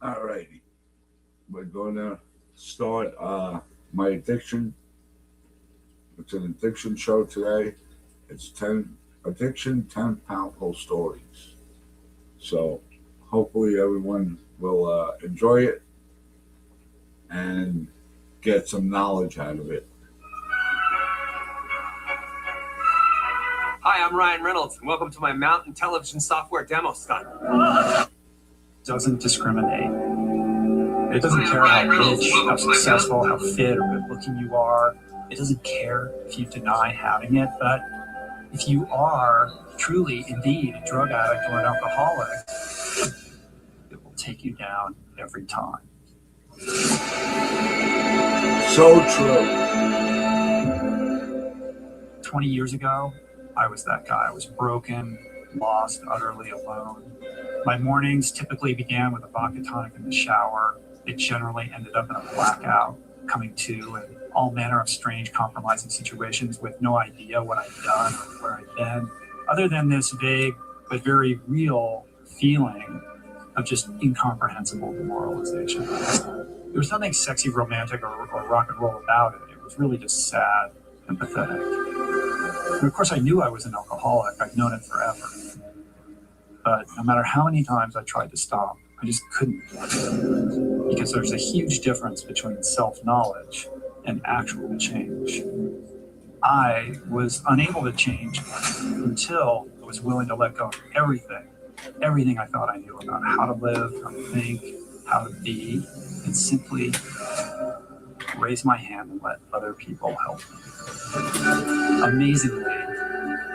All righty. We're going to start my addiction. It's an addiction show today. It's 10 addiction, 10 powerful stories. So hopefully everyone will enjoy it and get some knowledge out of it. Hi, I'm Ryan Reynolds, and welcome to my mountain television software demo stunt. Doesn't discriminate. It doesn't care how rich, how successful, how fit or good looking you are. It doesn't care if you deny having it, but if you are truly, indeed, a drug addict or an alcoholic, it will take you down every time. So true. 20 years ago, I was that guy. I was broken, lost, utterly alone. My mornings typically began with a vodka tonic in the shower. It generally ended up in a blackout, coming to in all manner of strange, compromising situations with no idea what I'd done or where I'd been, other than this vague but very real feeling of just incomprehensible demoralization. There was nothing sexy, romantic, or rock and roll about it. It was really just sad and pathetic. And of course, I knew I was an alcoholic. I'd known it forever. But no matter how many times I tried to stop, I just couldn't. Because there's a huge difference between self-knowledge and actual change. I was unable to change until I was willing to let go of everything I thought I knew about how to live, how to think, how to be, and simply raise my hand and let other people help me. Amazingly,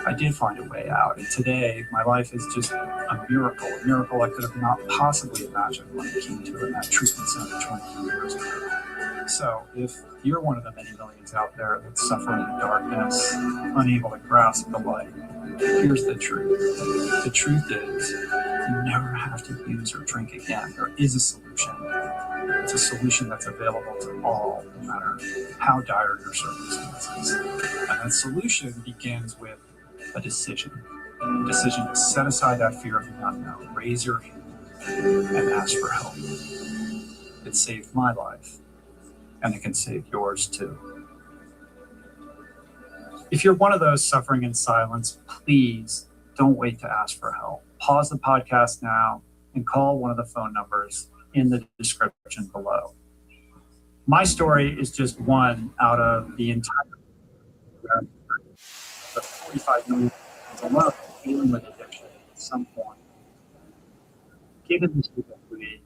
I did find a way out, and today my life is just a miracle I could have not possibly imagined when it came to it in that treatment center 20 years ago. So if you're one of the many millions out there that's suffering in darkness, unable to grasp the light, here's the truth. The truth is, you never have to use or drink again. There is a solution. It's a solution that's available to all, no matter how dire your circumstances. And that solution begins with a decision to set aside that fear of the unknown, raise your hand, and ask for help. It saved my life, and it can save yours too. If you're one of those suffering in silence, please don't wait to ask for help. Pause the podcast now and call one of the phone numbers in the description below. My story is just one out of the entire 45 million alone dealing with addiction at some point. Given this ubiquity,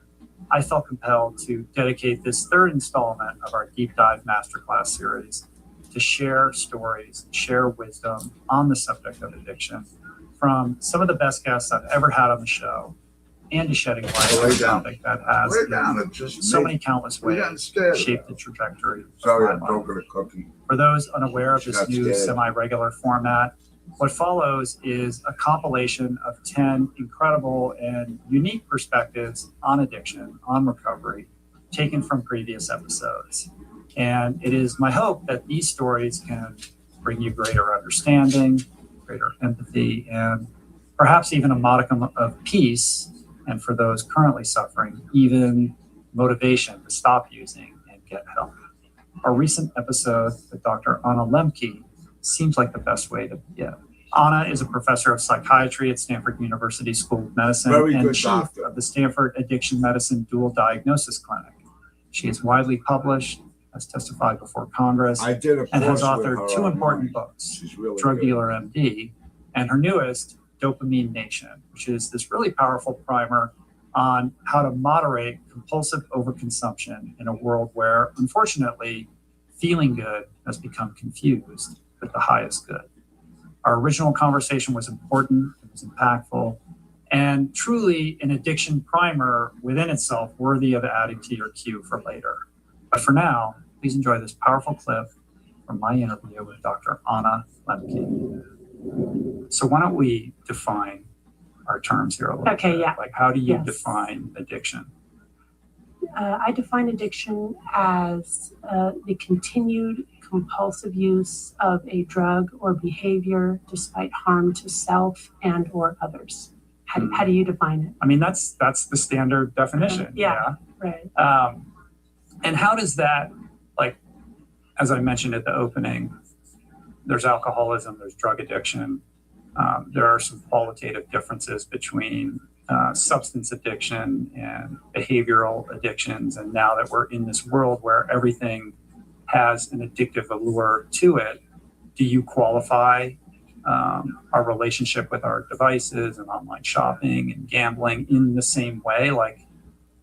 I felt compelled to dedicate this third installment of our Deep Dive Masterclass series to share stories, share wisdom on the subject of addiction from some of the best guests I've ever had on the show, and to shedding light on a topic that has in so many countless ways shaped the trajectory of my life. For those unaware of this new semi-regular format, what follows is a compilation of 10 incredible and unique perspectives on addiction, on recovery, taken from previous episodes. And it is my hope that these stories can bring you greater understanding, greater empathy, and perhaps even a modicum of peace, and for those currently suffering, even motivation to stop using and get help. Our recent episode with Dr. Anna Lemke seems like the best way to begin. Anna is a professor of psychiatry at Stanford University School of Medicine and chief of the Stanford Addiction Medicine Dual Diagnosis Clinic. She is widely published, has testified before Congress, and has authored two important books, Drug Dealer MD, and her newest, Dopamine Nation, which is this really powerful primer on how to moderate compulsive overconsumption in a world where, unfortunately, feeling good has become confused with the highest good. Our original conversation was important, it was impactful, and truly an addiction primer within itself worthy of adding to your queue for later. But for now, please enjoy this powerful clip from my interview with Dr. Anna Lemke. So why don't we define our terms here a little bit? Yeah. Like, how do you define addiction? I define addiction as the continued compulsive use of a drug or behavior despite harm to self and or others. How do you define it? I mean, that's the standard definition. Yeah. Right. And how does that, like, as I mentioned at the opening, there's alcoholism, there's drug addiction. There are some qualitative differences between substance addiction and behavioral addictions. And now that we're in this world where everything has an addictive allure to it, do you qualify our relationship with our devices and online shopping and gambling in the same way? Like,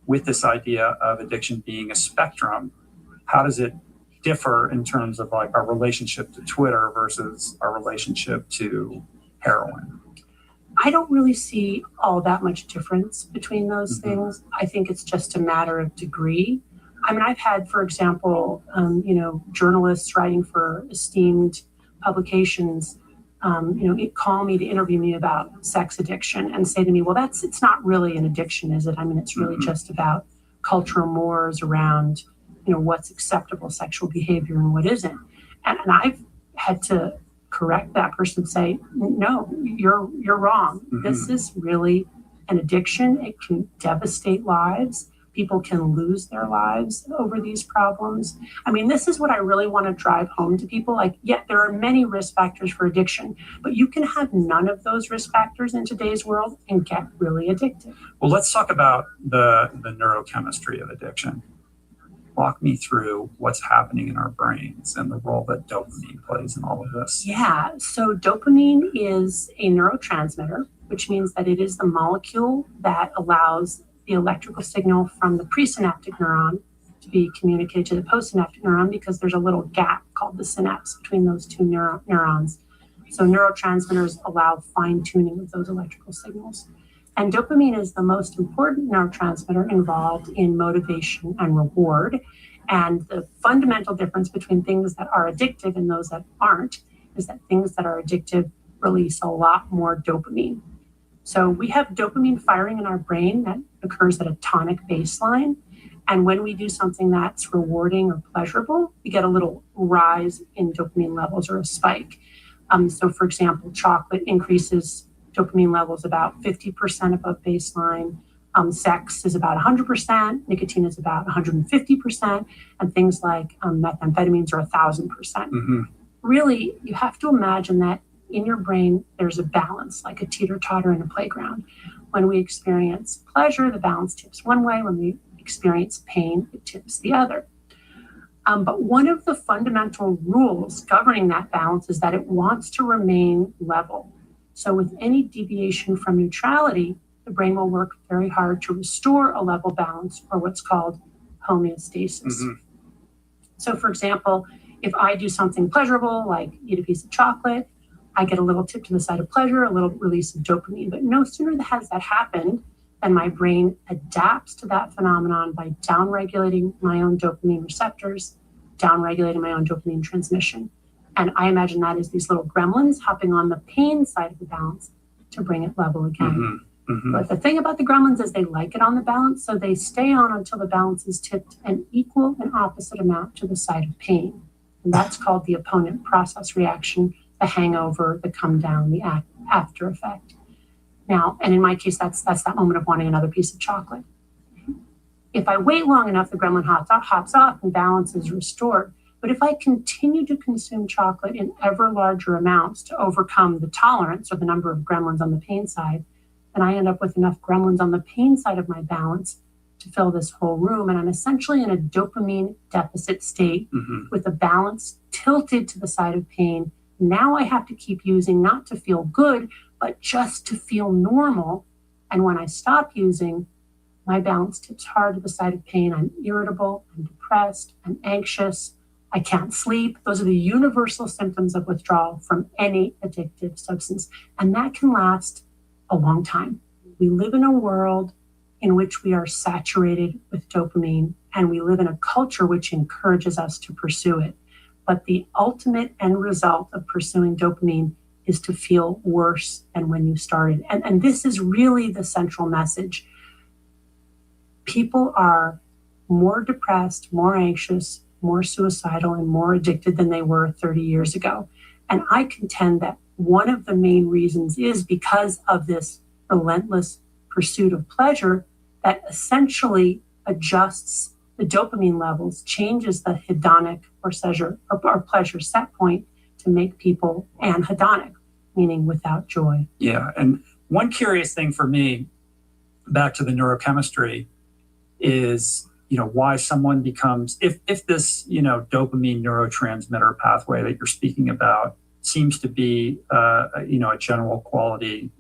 with this idea of addiction being a spectrum, how does it differ in terms of like our relationship to Twitter versus our relationship to heroin? I don't really see all that much difference between those things. I think it's just a matter of degree. I mean, I've had, for example, journalists writing for esteemed publications, call me to interview me about sex addiction and say to me, well, it's not really an addiction, is it? I mean, it's really just about cultural mores around, what's acceptable sexual behavior and what isn't. And I've had to correct that person and say, no, you're wrong. This is really an addiction. It can devastate lives. People can lose their lives over these problems. I mean, this is what I really want to drive home to people. Like, yeah, there are many risk factors for addiction, but you can have none of those risk factors in today's world and get really addicted. Well, let's talk about the neurochemistry of addiction. Walk me through what's happening in our brains and the role that dopamine plays in all of this. Yeah, so dopamine is a neurotransmitter, which means that it is the molecule that allows the electrical signal from the presynaptic neuron to be communicated to the postsynaptic neuron, because there's a little gap called the synapse between those two neurons. So neurotransmitters allow fine tuning of those electrical signals. And dopamine is the most important neurotransmitter involved in motivation and reward. And the fundamental difference between things that are addictive and those that aren't is that things that are addictive release a lot more dopamine. So we have dopamine firing in our brain that occurs at a tonic baseline. And when we do something that's rewarding or pleasurable, we get a little rise in dopamine levels or a spike. So for example, chocolate increases dopamine levels about 50% above baseline. Sex is about 100%, nicotine is about 150%, and things like methamphetamines are 1,000%. Really, you have to imagine that in your brain, there's a balance, like a teeter-totter in a playground. When we experience pleasure, the balance tips one way. When we experience pain, it tips the other. But one of the fundamental rules governing that balance is that it wants to remain level. So with any deviation from neutrality, the brain will work very hard to restore a level balance, or what's called homeostasis. So for example, if I do something pleasurable, like eat a piece of chocolate, I get a little tip to the side of pleasure, a little release of dopamine. But no sooner has that happened than my brain adapts to that phenomenon by downregulating my own dopamine receptors, downregulating my own dopamine transmission. And I imagine that as these little gremlins hopping on the pain side of the balance to bring it level again. But the thing about the gremlins is they like it on the balance, so they stay on until the balance is tipped an equal and opposite amount to the side of pain. And that's called the opponent process reaction, the hangover, the come down, the after effect. Now, and in my case, that's that moment of wanting another piece of chocolate. If I wait long enough, the gremlin hops off and balance is restored. But if I continue to consume chocolate in ever larger amounts to overcome the tolerance or the number of gremlins on the pain side, then I end up with enough gremlins on the pain side of my balance to fill this whole room. And I'm essentially in a dopamine deficit state with the balance tilted to the side of pain. Now I have to keep using, not to feel good, but just to feel normal. And when I stop using, my balance tips hard to the side of pain. I'm irritable, I'm depressed, I'm anxious, I can't sleep. Those are the universal symptoms of withdrawal from any addictive substance. And that can last a long time. We live in a world in which we are saturated with dopamine, and we live in a culture which encourages us to pursue it. But the ultimate end result of pursuing dopamine is to feel worse than when you started. And this is really the central message. People are more depressed, more anxious, more suicidal, and more addicted than they were 30 years ago. And I contend that one of the main reasons is because of this relentless pursuit of pleasure that essentially adjusts the dopamine levels, changes the hedonic or pleasure set point to make people anhedonic, meaning without joy. Yeah. And one curious thing for me, back to the neurochemistry, is why someone becomes, if this dopamine neurotransmitter pathway that you're speaking about seems to be a general quality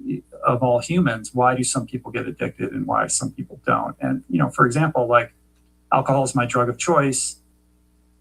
of all humans, why do some people get addicted and why some people don't? And for example, like alcohol is my drug of choice,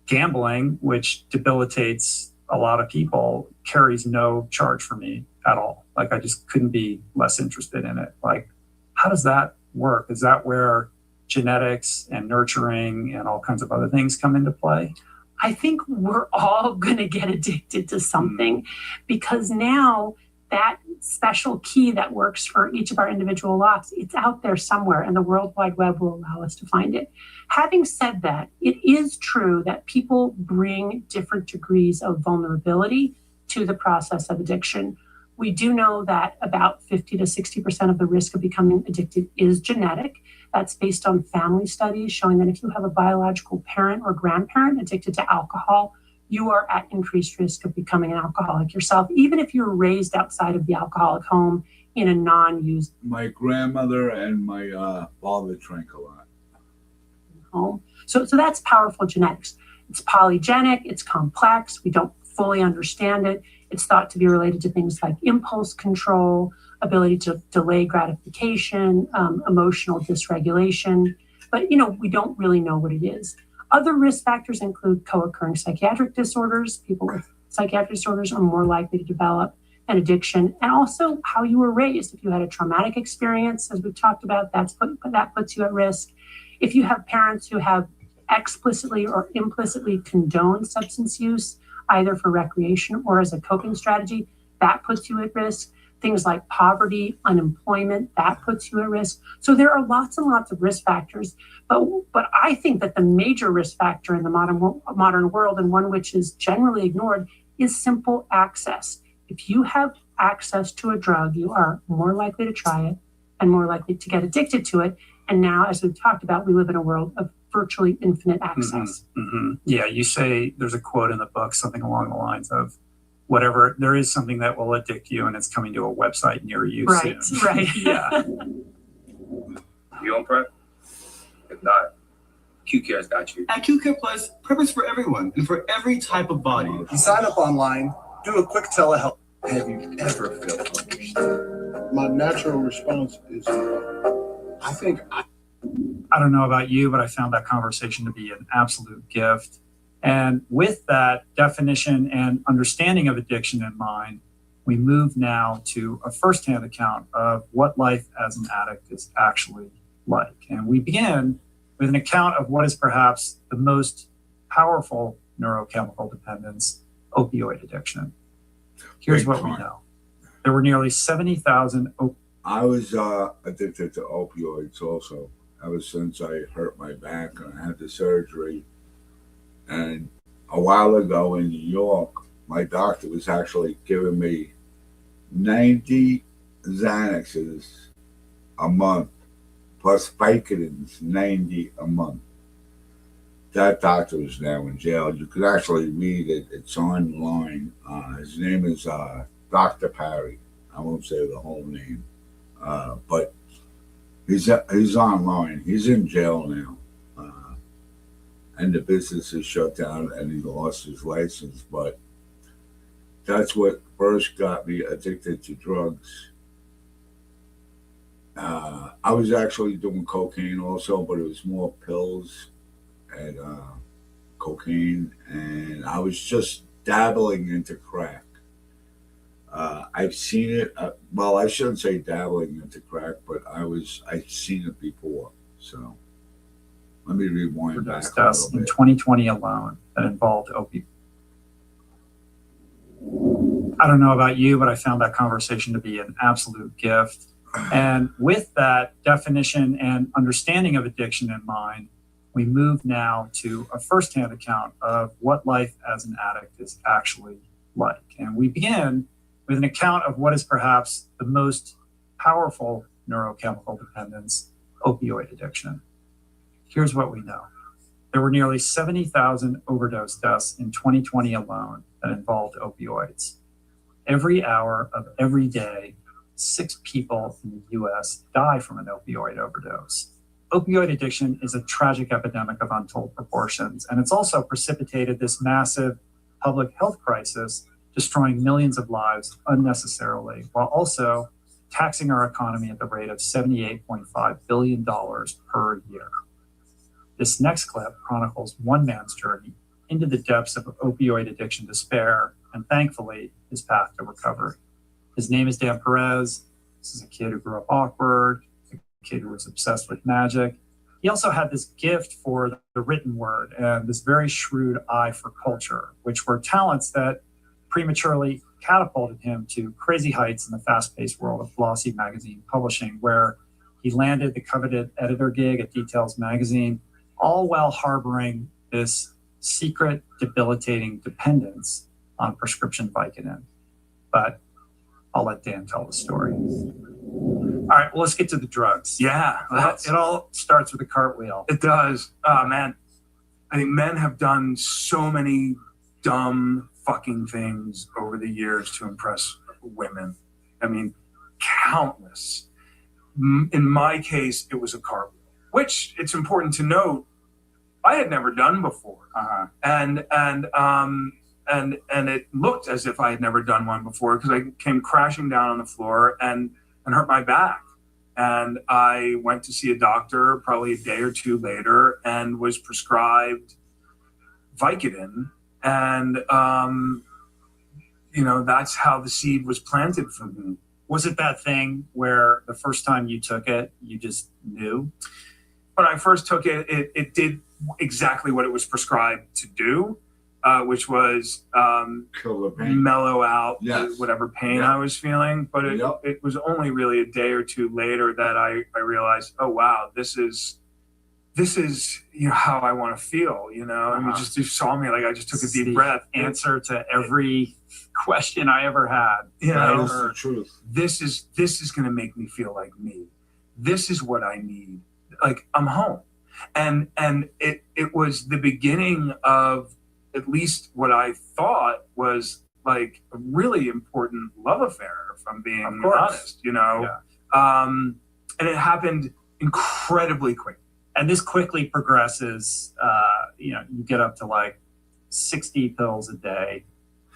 gambling, which debilitates a lot of people, carries no charge for me at all. Like I just couldn't be less interested in it. Like, how does that work? Is that where genetics and nurturing and all kinds of other things come into play? I think we're all going to get addicted to something because now that special key that works for each of our individual locks, it's out there somewhere and the World Wide Web will allow us to find it. Having said that, it is true that people bring different degrees of vulnerability to the process of addiction. We do know that about 50 to 60% of the risk of becoming addicted is genetic. That's based on family studies showing that if you have a biological parent or grandparent addicted to alcohol, you are at increased risk of becoming an alcoholic yourself, even if you were raised outside of the alcoholic home in a non-used My grandmother and my father drank a lot. home. So that's powerful genetics. It's polygenic, it's complex, we don't fully understand it. It's thought to be related to things like impulse control, ability to delay gratification, emotional dysregulation. But, we don't really know what it is. Other risk factors include co-occurring psychiatric disorders. People with psychiatric disorders are more likely to develop an addiction, and also how you were raised. If you had a traumatic experience, as we've talked about, that puts you at risk. If you have parents who have explicitly or implicitly condoned substance use, either for recreation or as a coping strategy, that puts you at risk. Things like poverty, unemployment, that puts you at risk. So there are lots and lots of risk factors. But I think that the major risk factor in the modern world, and one which is generally ignored, is simple access. If you have access to a drug, you are more likely to try it and more likely to get addicted to it. And now, as we've talked about, we live in a world of virtually infinite access. Yeah, you say, there's a quote in the book, something along the lines of, whatever, there is something that will addict you and it's coming to a website near you Right, soon. right. Yeah. You on PrEP? If not, QCare's got you. At QCare Plus, PrEP is for everyone and for every type of body. You sign up online, do a quick telehealth. Have you ever felt understood? My natural response is I don't know about you, but I found that conversation to be an absolute gift. And with that definition and understanding of addiction in mind, we move now to a firsthand account of what life as an addict is actually like. And we begin with an account of what is perhaps the most powerful neurochemical dependence, opioid addiction. Here's what we know. There were nearly 70,000 I was addicted to opioids also ever since I hurt my back and I had the surgery. And a while ago in New York, my doctor was actually giving me 90 Xanaxes a month, plus Vicodins, 90 a month. That doctor is now in jail. You could actually read it. It's online. His name is Dr. Parry. I won't say the whole name, but he's online. He's in jail now. And the business is shut down and he lost his license. But that's what first got me addicted to drugs. I was actually doing cocaine also, but it was more pills and cocaine. And I was just dabbling into crack. I've seen it. Well, I shouldn't say dabbling into crack, but I've seen it before. So let me rewind back a deaths little in bit. 2020 alone that involved opioids. I don't know about you, but I found that conversation to be an absolute gift. And with that definition and understanding of addiction in mind, we move now to a firsthand account of what life as an addict is actually like. And we begin with an account of what is perhaps the most powerful neurochemical dependence, opioid addiction. Here's what we know. There were nearly 70,000 overdose deaths in 2020 alone that involved opioids. Every hour of every day, 6 people in the US die from an opioid overdose. Opioid addiction is a tragic epidemic of untold proportions, and it's also precipitated this massive public health crisis, destroying millions of lives unnecessarily, while also taxing our economy at the rate of $78.5 billion per year. This next clip chronicles one man's journey into the depths of opioid addiction despair, and thankfully, his path to recovery. His name is Dan Perez. This is a kid who grew up awkward, a kid who was obsessed with magic. He also had this gift for the written word and this very shrewd eye for culture, which were talents that prematurely catapulted him to crazy heights in the fast-paced world of glossy magazine publishing, where he landed the coveted editor gig at Details magazine, all while harboring this secret, debilitating dependence on prescription Vicodin. But I'll let Dan tell the story. All right, well, let's get to the drugs. Yeah, It all starts with a cartwheel. it does. Man, I think men have done so many dumb fucking things over the years to impress women. I mean, countless. In my case, it was a cartwheel, which it's important to note I had never done before, and it looked as if I had never done one before because I came crashing down on the floor and hurt my back. And I went to see a doctor probably a day or two later and was prescribed Vicodin. And, that's how the seed was planted for me. Was it that thing where the first time you took it, you just knew? When I first took it, it did exactly what it was prescribed to do, which was Kill the pain. mellow out Yes. whatever pain Yeah. I was feeling. But it was only really a day or two later that I realized, oh, wow, this is how I want to feel, and you saw me like I just took a deep breath. Answer to every question I ever had. That is the truth. This is going to make me feel like me. This is what I need. Like I'm home. And it was the beginning of at least what I thought was like a really important love affair, if I'm being honest, Yeah. And it happened incredibly quick. And this quickly progresses. You get up to like 60 pills a day,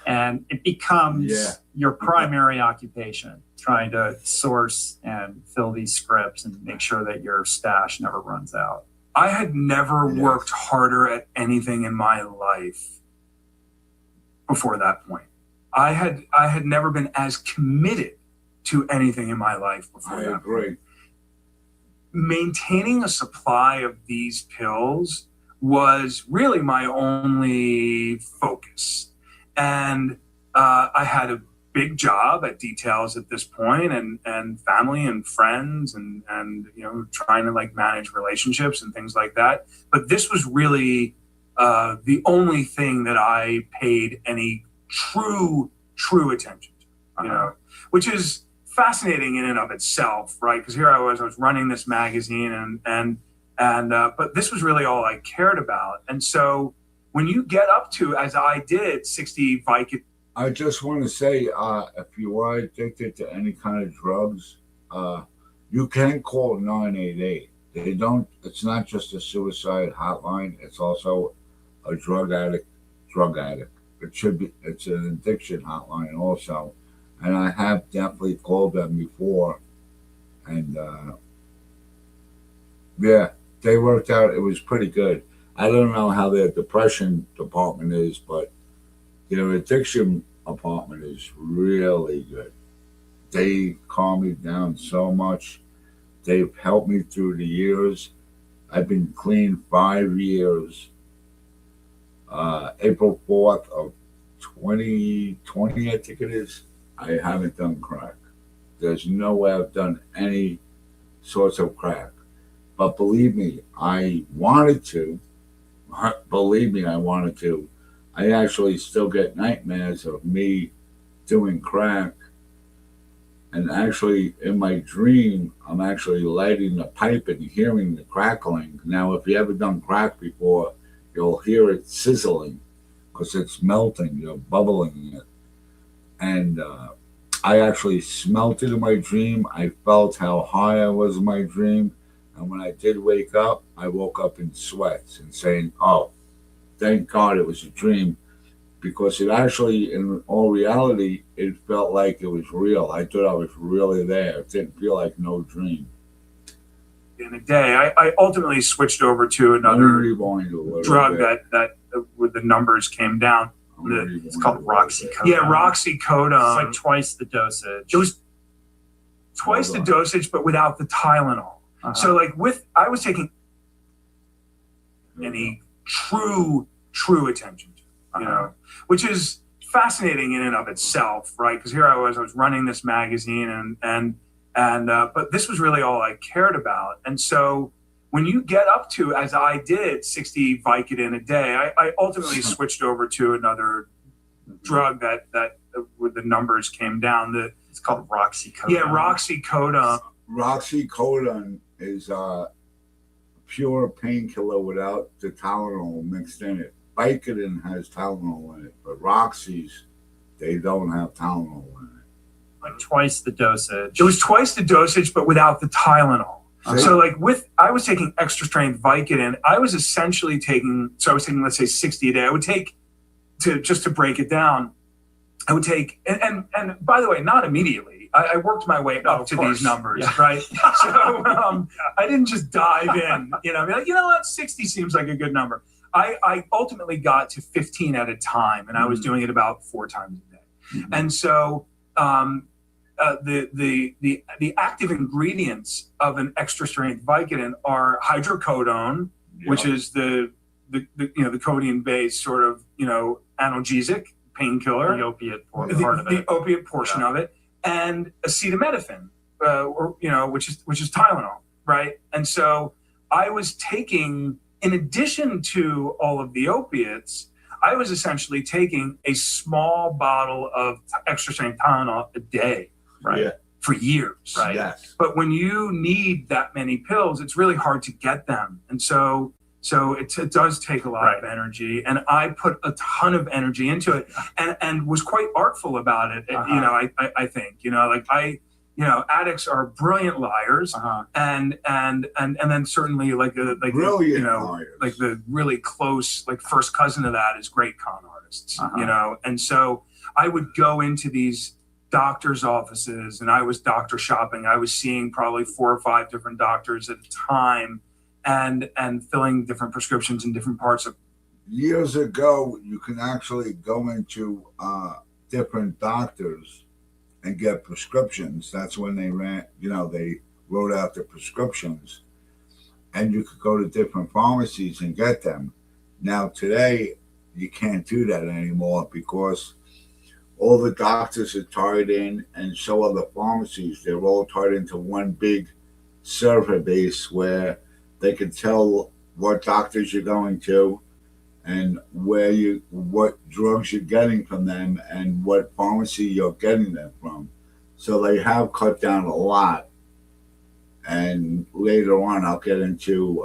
and it becomes your primary occupation, trying to source and fill these scripts and make sure that your stash never runs out. I had never worked harder at anything in my life before that point. I had never been as committed to anything in my life before that point. Maintaining a supply of these pills was really my only focus. And I had a big job at Details at this point, and family and friends and trying to like manage relationships and things like that. But this was really the only thing that I paid any true attention to, which is fascinating in and of itself, right? Because here I was running this magazine and but this was really all I cared about. And so when you get up to, as I did, 60 Vicodin. I just want to say, if you are addicted to any kind of drugs, you can call 988. It's not just a suicide hotline. It's also a drug addict. It's an addiction hotline also. And I have definitely called them before. And they worked out. It was pretty good. I don't know how their depression department is, but their addiction department is really good. They calm me down so much. They've helped me through the years. I've been clean 5 years. April 4th of 2020, I think it is. I haven't done crack. There's no way I've done any sorts of crack. But believe me, I wanted to. Believe me, I wanted to. I actually still get nightmares of me doing crack. And actually, in my dream, I'm actually lighting the pipe and hearing the crackling. Now, if you ever done crack before, you'll hear it sizzling because it's melting, you're bubbling it. And I actually smelt it in my dream. I felt how high I was in my dream. And when I did wake up, I woke up in sweats and saying, oh, thank God it was a dream. Because it actually, in all reality, it felt like it was real. I thought I was really there. It didn't feel like no dream. In a day, I ultimately switched over to Let me another rewind a little drug bit. that where the numbers came down. I'm gonna rewind It's called a little bit. Roxycodone. Yeah, Roxycodone. It's like twice the dosage. It was twice the Hold on. dosage, but without the Tylenol. So like I was taking any true attention to, you know, which is fascinating in and of itself, right? Because here I was running this magazine and but this was really all I cared about. And so when you get up to, as I did, 60 Vicodin a day, I ultimately switched over to another drug that where the numbers came down. It's called Roxycodone. Yeah, Roxycodone. Roxycodone is a pure painkiller without the Tylenol mixed in it. Vicodin has Tylenol in it, but Roxy's, they don't have Tylenol in it. Like twice the dosage. It was twice the dosage, but without the Tylenol. See? So like I was taking extra strength Vicodin. I was essentially taking, so I was taking, let's say 60 a day. I would take, just to break it down, I would take, and by the way, not immediately. I worked my way up to these numbers, right? So I didn't just dive in, you know, be like, you know what, 60 seems like a good number. I ultimately got to 15 at a time, and I was doing it about 4 times a day. And so the active ingredients of an extra strength Vicodin are hydrocodone, which is the codeine based sort of, you know, analgesic painkiller, The opiate part of the it. opiate portion of it, and acetaminophen, or you know, which is Tylenol, right? And so I was taking, in addition to all of the opiates, I was essentially taking a small bottle of extra strength Tylenol a day, Right. Yeah. for years. Right. Yes. But when you need that many pills, it's really hard to get them. And so it does take a lot of energy. And I put a ton of energy into it and was quite artful about it. You know, I think, you know, like addicts are brilliant liars. And then certainly like Brilliant you know, liars. like the really close, like first cousin of that is great con artists, you know? And so I would go into these doctor's offices and I was doctor shopping. I was seeing probably 4 or 5 different doctors at a time and filling different prescriptions in different parts of. Years ago, you can actually go into different doctors and get prescriptions. That's when they they wrote out the prescriptions, and you could go to different pharmacies and get them. Now today, you can't do that anymore because all the doctors are tied in, and so are the pharmacies. They're all tied into one big server base where they can tell what doctors you're going to and what drugs you're getting from them and what pharmacy you're getting them from. So they have cut down a lot. And later on, I'll get into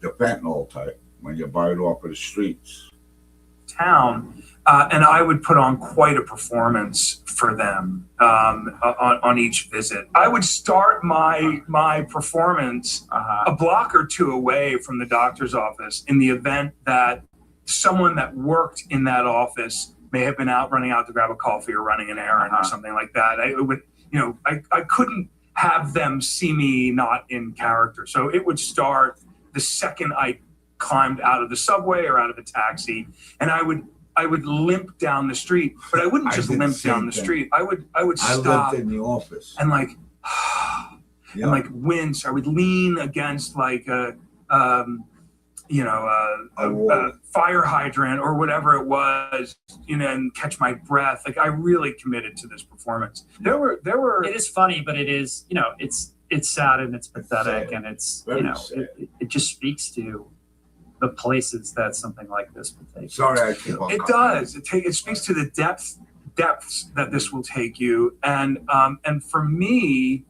the fentanyl type when you buy it off of the streets. Town, and I would put on quite a performance for them on each visit. I would start my performance a block or 2 away from the doctor's office in the event that someone that worked in that office may have been running out to grab a coffee or running an errand or something like that. I couldn't have them see me not in character. So it would start the second I climbed out of the subway or out of a taxi, and I would limp down the street, but I wouldn't just limp down the street. I would stop lived in the office and like and like wince. I would lean against like a fire hydrant or whatever it was, you know, and catch my breath. Like I really committed to this performance. There were. It is funny, but it is, you know, it's sad and it's pathetic, Sad. and it's, Very you know, sad. it just speaks to the places that something like this would take. Sorry, I keep on. It does. It speaks to the depths that this will take you. And for me,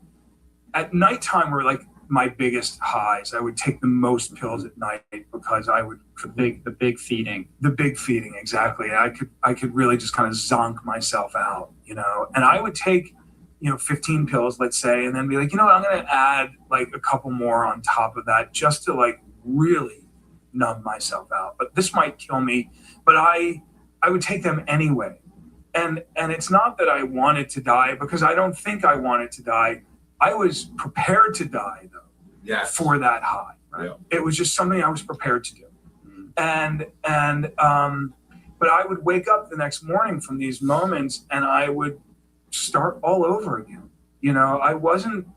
at nighttime were like my biggest highs. I would take the most pills at night because I would The big feeding. the big feeding, exactly. I could really just kind of zonk myself out, you know. And I would take, 15 pills, let's say, and then be like, I'm going to add like a couple more on top of that just to like really numb myself out. But this might kill me. But I would take them anyway. And it's not that I wanted to die, because I don't think I wanted to die. I was prepared to die though. Yes. For that high. Right? Yeah. It was just something I was prepared to do. But I would wake up the next morning from these moments and I would start all over again. I wasn't,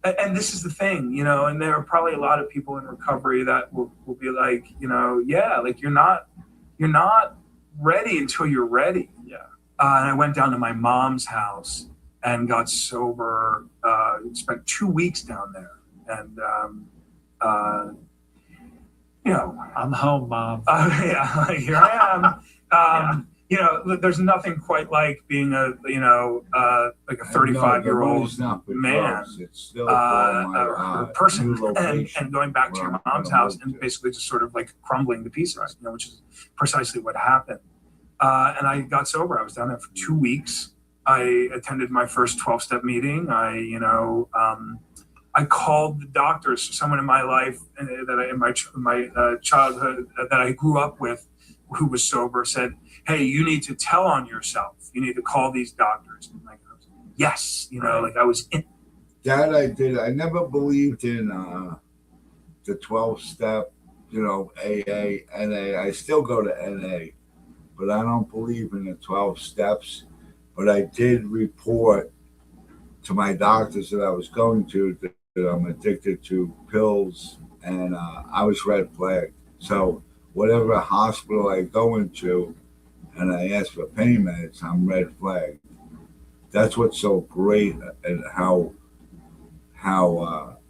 and this is the thing, and there are probably a lot of people in recovery that will be like, yeah, like you're not ready until you're ready. Yeah. And I went down to my mom's house and got sober, spent 2 weeks down there. And, I'm home, Mom. yeah, here I am. There's nothing quite like being a 35-year-old man, It's still for person, new location and going back to your mom's house and basically just sort of like crumbling to pieces, which is precisely what happened. And I got sober. I was down there for 2 weeks. I attended my first 12-step meeting. I called the doctors, someone in my life in my childhood that I grew up with, who was sober, said, "Hey, you need to tell on yourself. You need to call these doctors." And I was, yes, like I was in. That I did. I never believed in the 12-step, AA, NA. I still go to NA, but I don't believe in the 12 steps. But I did report to my doctors that I was going to that I'm addicted to pills, and I was red flagged. So whatever hospital I go into and I ask for pain meds, I'm red flagged. That's what's so great, and how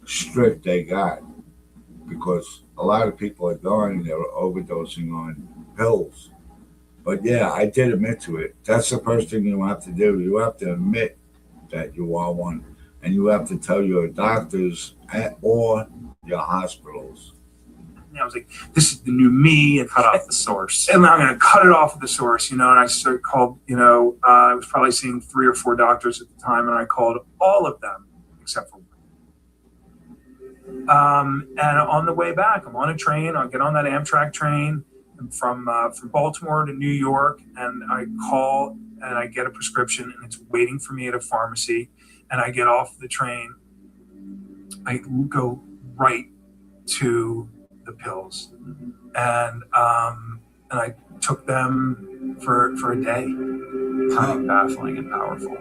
strict they got, because a lot of people are dying, they're overdosing on pills. But yeah, I did admit to it. That's the first thing you have to do. You have to admit that you are one, and you have to tell your doctors or your hospitals. I was like, this is the new me, and Cut off the source. and I'm going to cut it off at the source, and I started called, I was probably seeing 3 or 4 doctors at the time, and I called all of them except for one. And on the way back, I'm on a train. I'll get on that Amtrak train from Baltimore to New York, and I call and I get a prescription, and it's waiting for me at a pharmacy. And I get off the train. I go right to the pills, and I took them for a day. Cunning, baffling, and powerful.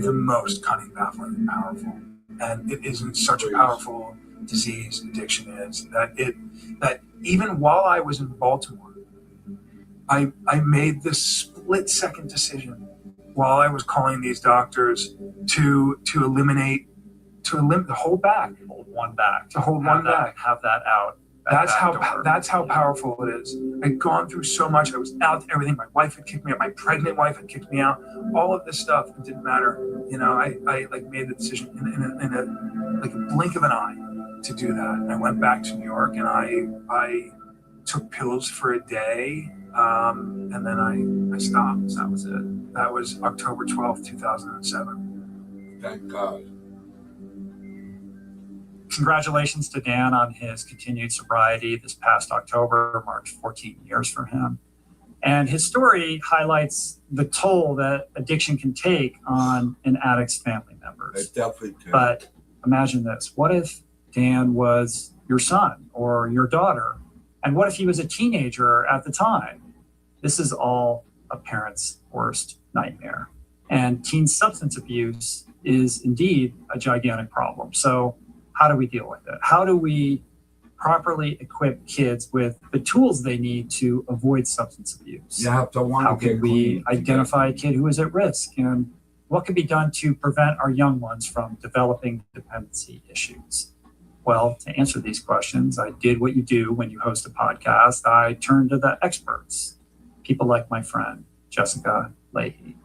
The most cunning, baffling, and powerful. And it isn't such a powerful disease, addiction is, that even while I was in Baltimore, I made this split-second decision while I was calling these doctors to hold back. Hold one back. To hold Have one that- back. Have that out. That's how powerful it is. I'd gone through so much. I was out everything. My wife had kicked me out. My pregnant wife had kicked me out. All of this stuff, it didn't matter. I like made the decision in a blink of an eye to do that. And I went back to New York, and I took pills for a day, and then I stopped. That was it. That was October 12th, 2007. Thank God. Congratulations to Dan on his continued sobriety this past October, marked 14 years for him. And his story highlights the toll that addiction can take on an addict's family members. It definitely can. But imagine this. What if Dan was your son or your daughter? And what if he was a teenager at the time? This is all a parent's worst nightmare. And teen substance abuse is indeed a gigantic problem. So how do we deal with it? How do we properly equip kids with the tools they need to avoid substance abuse? You have to want How to get can we clean. identify a kid who is at risk? And what can be done to prevent our young ones from developing dependency issues? Well, to answer these questions, I did what you do when you host a podcast. I turned to the experts, people like my friend, Jessica Leahy.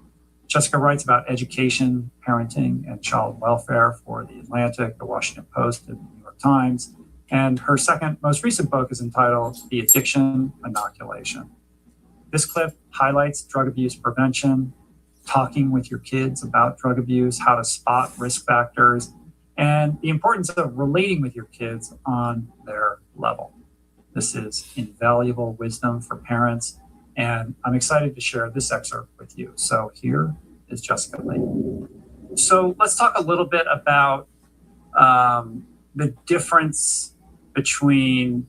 Jessica writes about education, parenting, and child welfare for The Atlantic, The Washington Post, and The New York Times. And her second most recent book is entitled The Addiction Inoculation. This clip highlights drug abuse prevention, talking with your kids about drug abuse, how to spot risk factors, and the importance of relating with your kids on their level. This is invaluable wisdom for parents, and I'm excited to share this excerpt with you. So here is Jessica Leahy. So let's talk a little bit about the difference between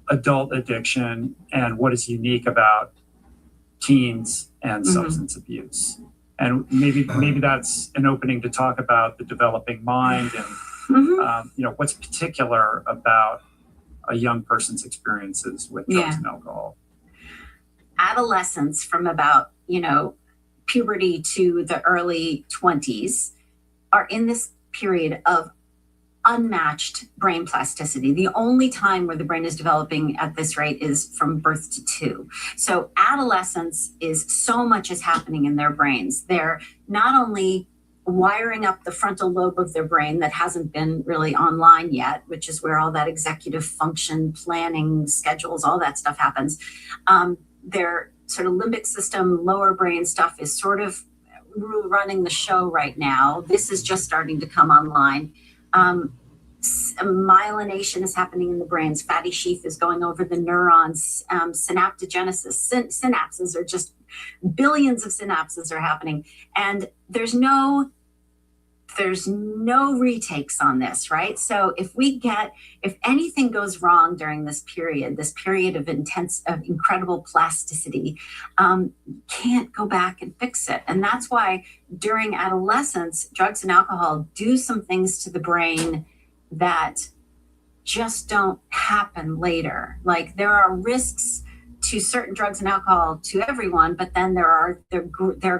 adult addiction and what is unique about teens and substance abuse. And maybe that's an opening to talk about the developing mind and what's particular about a young person's experiences with drugs and alcohol. Adolescents from about, puberty to the early 20s are in this period of unmatched brain plasticity. The only time where the brain is developing at this rate is from birth to 2. So adolescence is so much is happening in their brains. They're not only wiring up the frontal lobe of their brain that hasn't been really online yet, which is where all that executive function, planning, schedules, all that stuff happens. Their sort of limbic system, lower brain stuff is sort of running the show right now. This is just starting to come online. Myelination is happening in the brains. Fatty sheath is going over the neurons. Synaptogenesis, synapses are just billions of synapses are happening, and there's no retakes on this, right? So if anything goes wrong during this period of incredible plasticity, can't go back and fix it. And that's why during adolescence, drugs and alcohol do some things to the brain that just don't happen later. Like there are risks to certain drugs and alcohol to everyone, but then there are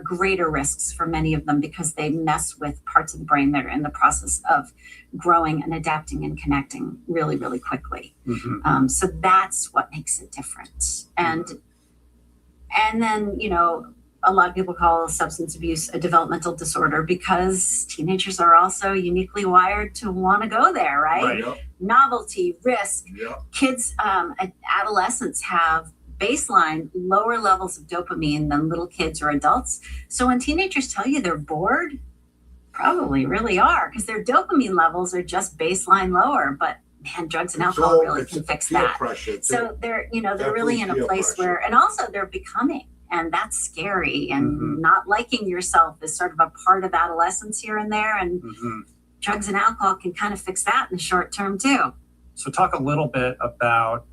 greater risks for many of them because they mess with parts of the brain that are in the process of growing and adapting and connecting really, really quickly. So that's what makes it different. And then, a lot of people call substance abuse a developmental disorder because teenagers are also uniquely wired to want to go there, right? Yep. Novelty, risk. Yep. Kids, adolescents have baseline lower levels of dopamine than little kids or adults. So when teenagers tell you they're bored, probably really are, because their dopamine levels are just baseline lower. But man, drugs and alcohol really can fix that. So they're really in a place where, and also they're becoming, and that's scary. And not liking yourself is sort of a part of adolescence here and there. And drugs and alcohol can kind of fix that in the short term too. So talk a little bit about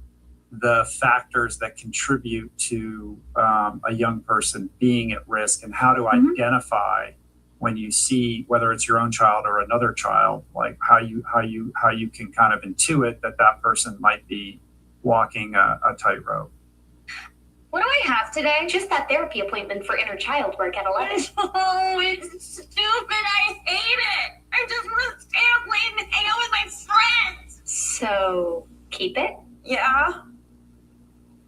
the factors that contribute to a young person being at risk, and how to identify when you see whether it's your own child or another child, like how you can kind of intuit that person might be walking a tightrope. What do I have today? Just that therapy appointment for inner child work at 11. Oh, it's stupid. I hate it. I just want to stay up late and hang out with my friends. So, keep it? Yeah.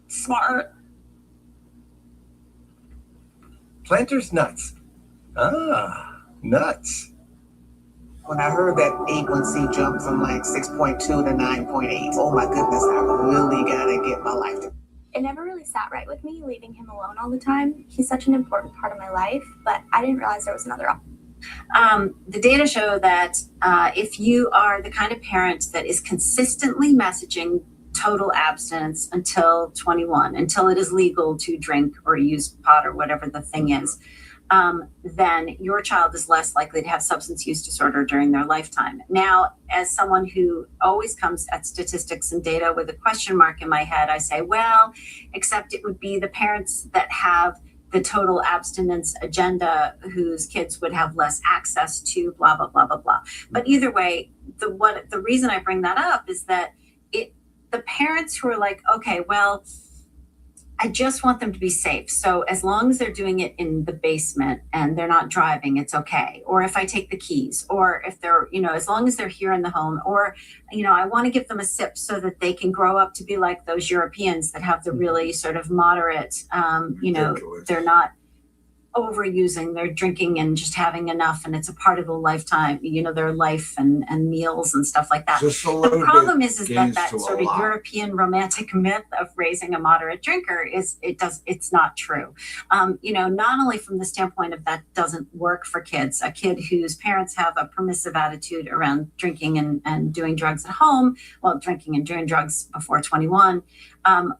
Smart. Planters nuts. Ah, nuts. When I heard that A1C jump from like 6.2 to 9.8, oh my goodness, I really gotta get my life together. It never really sat right with me, leaving him alone all the time. He's such an important part of my life, but I didn't realize there was another option. The data show that if you are the kind of parent that is consistently messaging total abstinence until 21, until it is legal to drink or use pot or whatever the thing is, then your child is less likely to have substance use disorder during their lifetime. Now, as someone who always comes at statistics and data with a question mark in my head, I say, well, except it would be the parents that have the total abstinence agenda whose kids would have less access to blah, blah, blah, blah, blah. But either way, the reason I bring that up is that the parents who are like, okay, well, I just want them to be safe. So as long as they're doing it in the basement and they're not driving, it's okay. Or if I take the keys, or if they're, as long as they're here in the home, or, I want to give them a sip so that they can grow up to be like those Europeans that have the really sort of moderate, they're not overusing, they're drinking and just having enough, and it's a part of the lifetime, their life and meals and stuff like that. Just a The little problem bit is gains that to a sort of lot. European romantic myth of raising a moderate drinker it's not true. Not only from the standpoint of that doesn't work for kids, a kid whose parents have a permissive attitude around drinking and doing drugs at home, well, drinking and doing drugs before 21,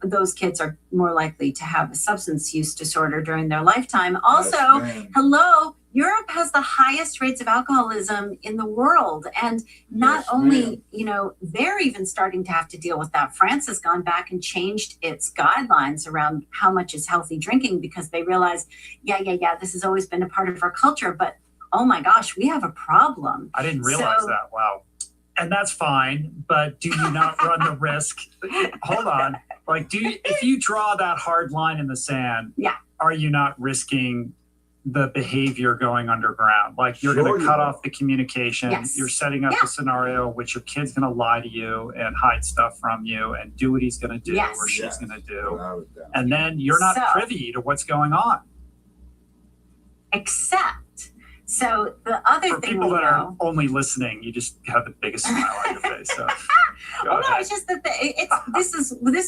those kids are more likely to have a substance use disorder during their lifetime. Also, Yes, hello, Europe has the highest rates of alcoholism in the world. And not Yes, only, they're even starting to have to deal with that. France has gone back and changed its guidelines around how much is healthy drinking because they realize, this has always been a part of our culture, but oh my gosh, we have a problem. I didn't realize that. Wow. And that's fine, but do you not run the risk? Hold on. Like, if you draw that hard line in the sand, are you not risking the behavior going underground? Like, you're going to cut off the communication. Yes. You're setting up a scenario in which your kid's going to lie to you and hide stuff from you and do what he's going to do or she's going to do. And then you're not privy to what's going on. So the other For thing people we that know, are only listening, you just have the biggest smile on your face. So, no, it's just that this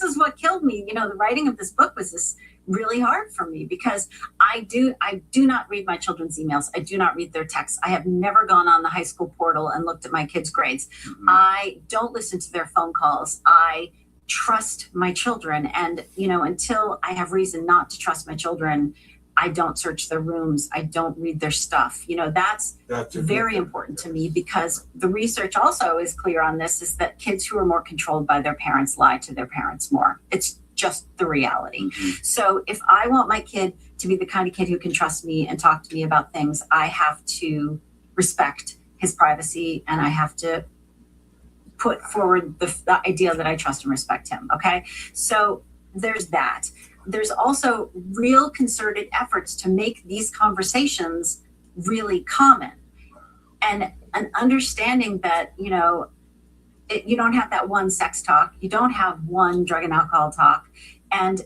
is what killed me. The writing of this book was this really hard for me because I do not read my children's emails. I do not read their texts. I have never gone on the high school portal and looked at my kids' grades. Mm-hmm. I don't listen to their phone calls. I trust my children, and until I have reason not to trust my children, I don't search their rooms. I don't read their stuff. That's very important to me because the research also is clear on this, is that kids who are more controlled by their parents lie to their parents more. It's just the reality. Mm-hmm. So if I want my kid to be the kind of kid who can trust me and talk to me about things, I have to respect his privacy and I have to put forward the idea that I trust and respect him. Okay. So there's that. There's also real concerted efforts to make these conversations really common, and an understanding that, you don't have that one sex talk. You don't have one drug and alcohol talk. And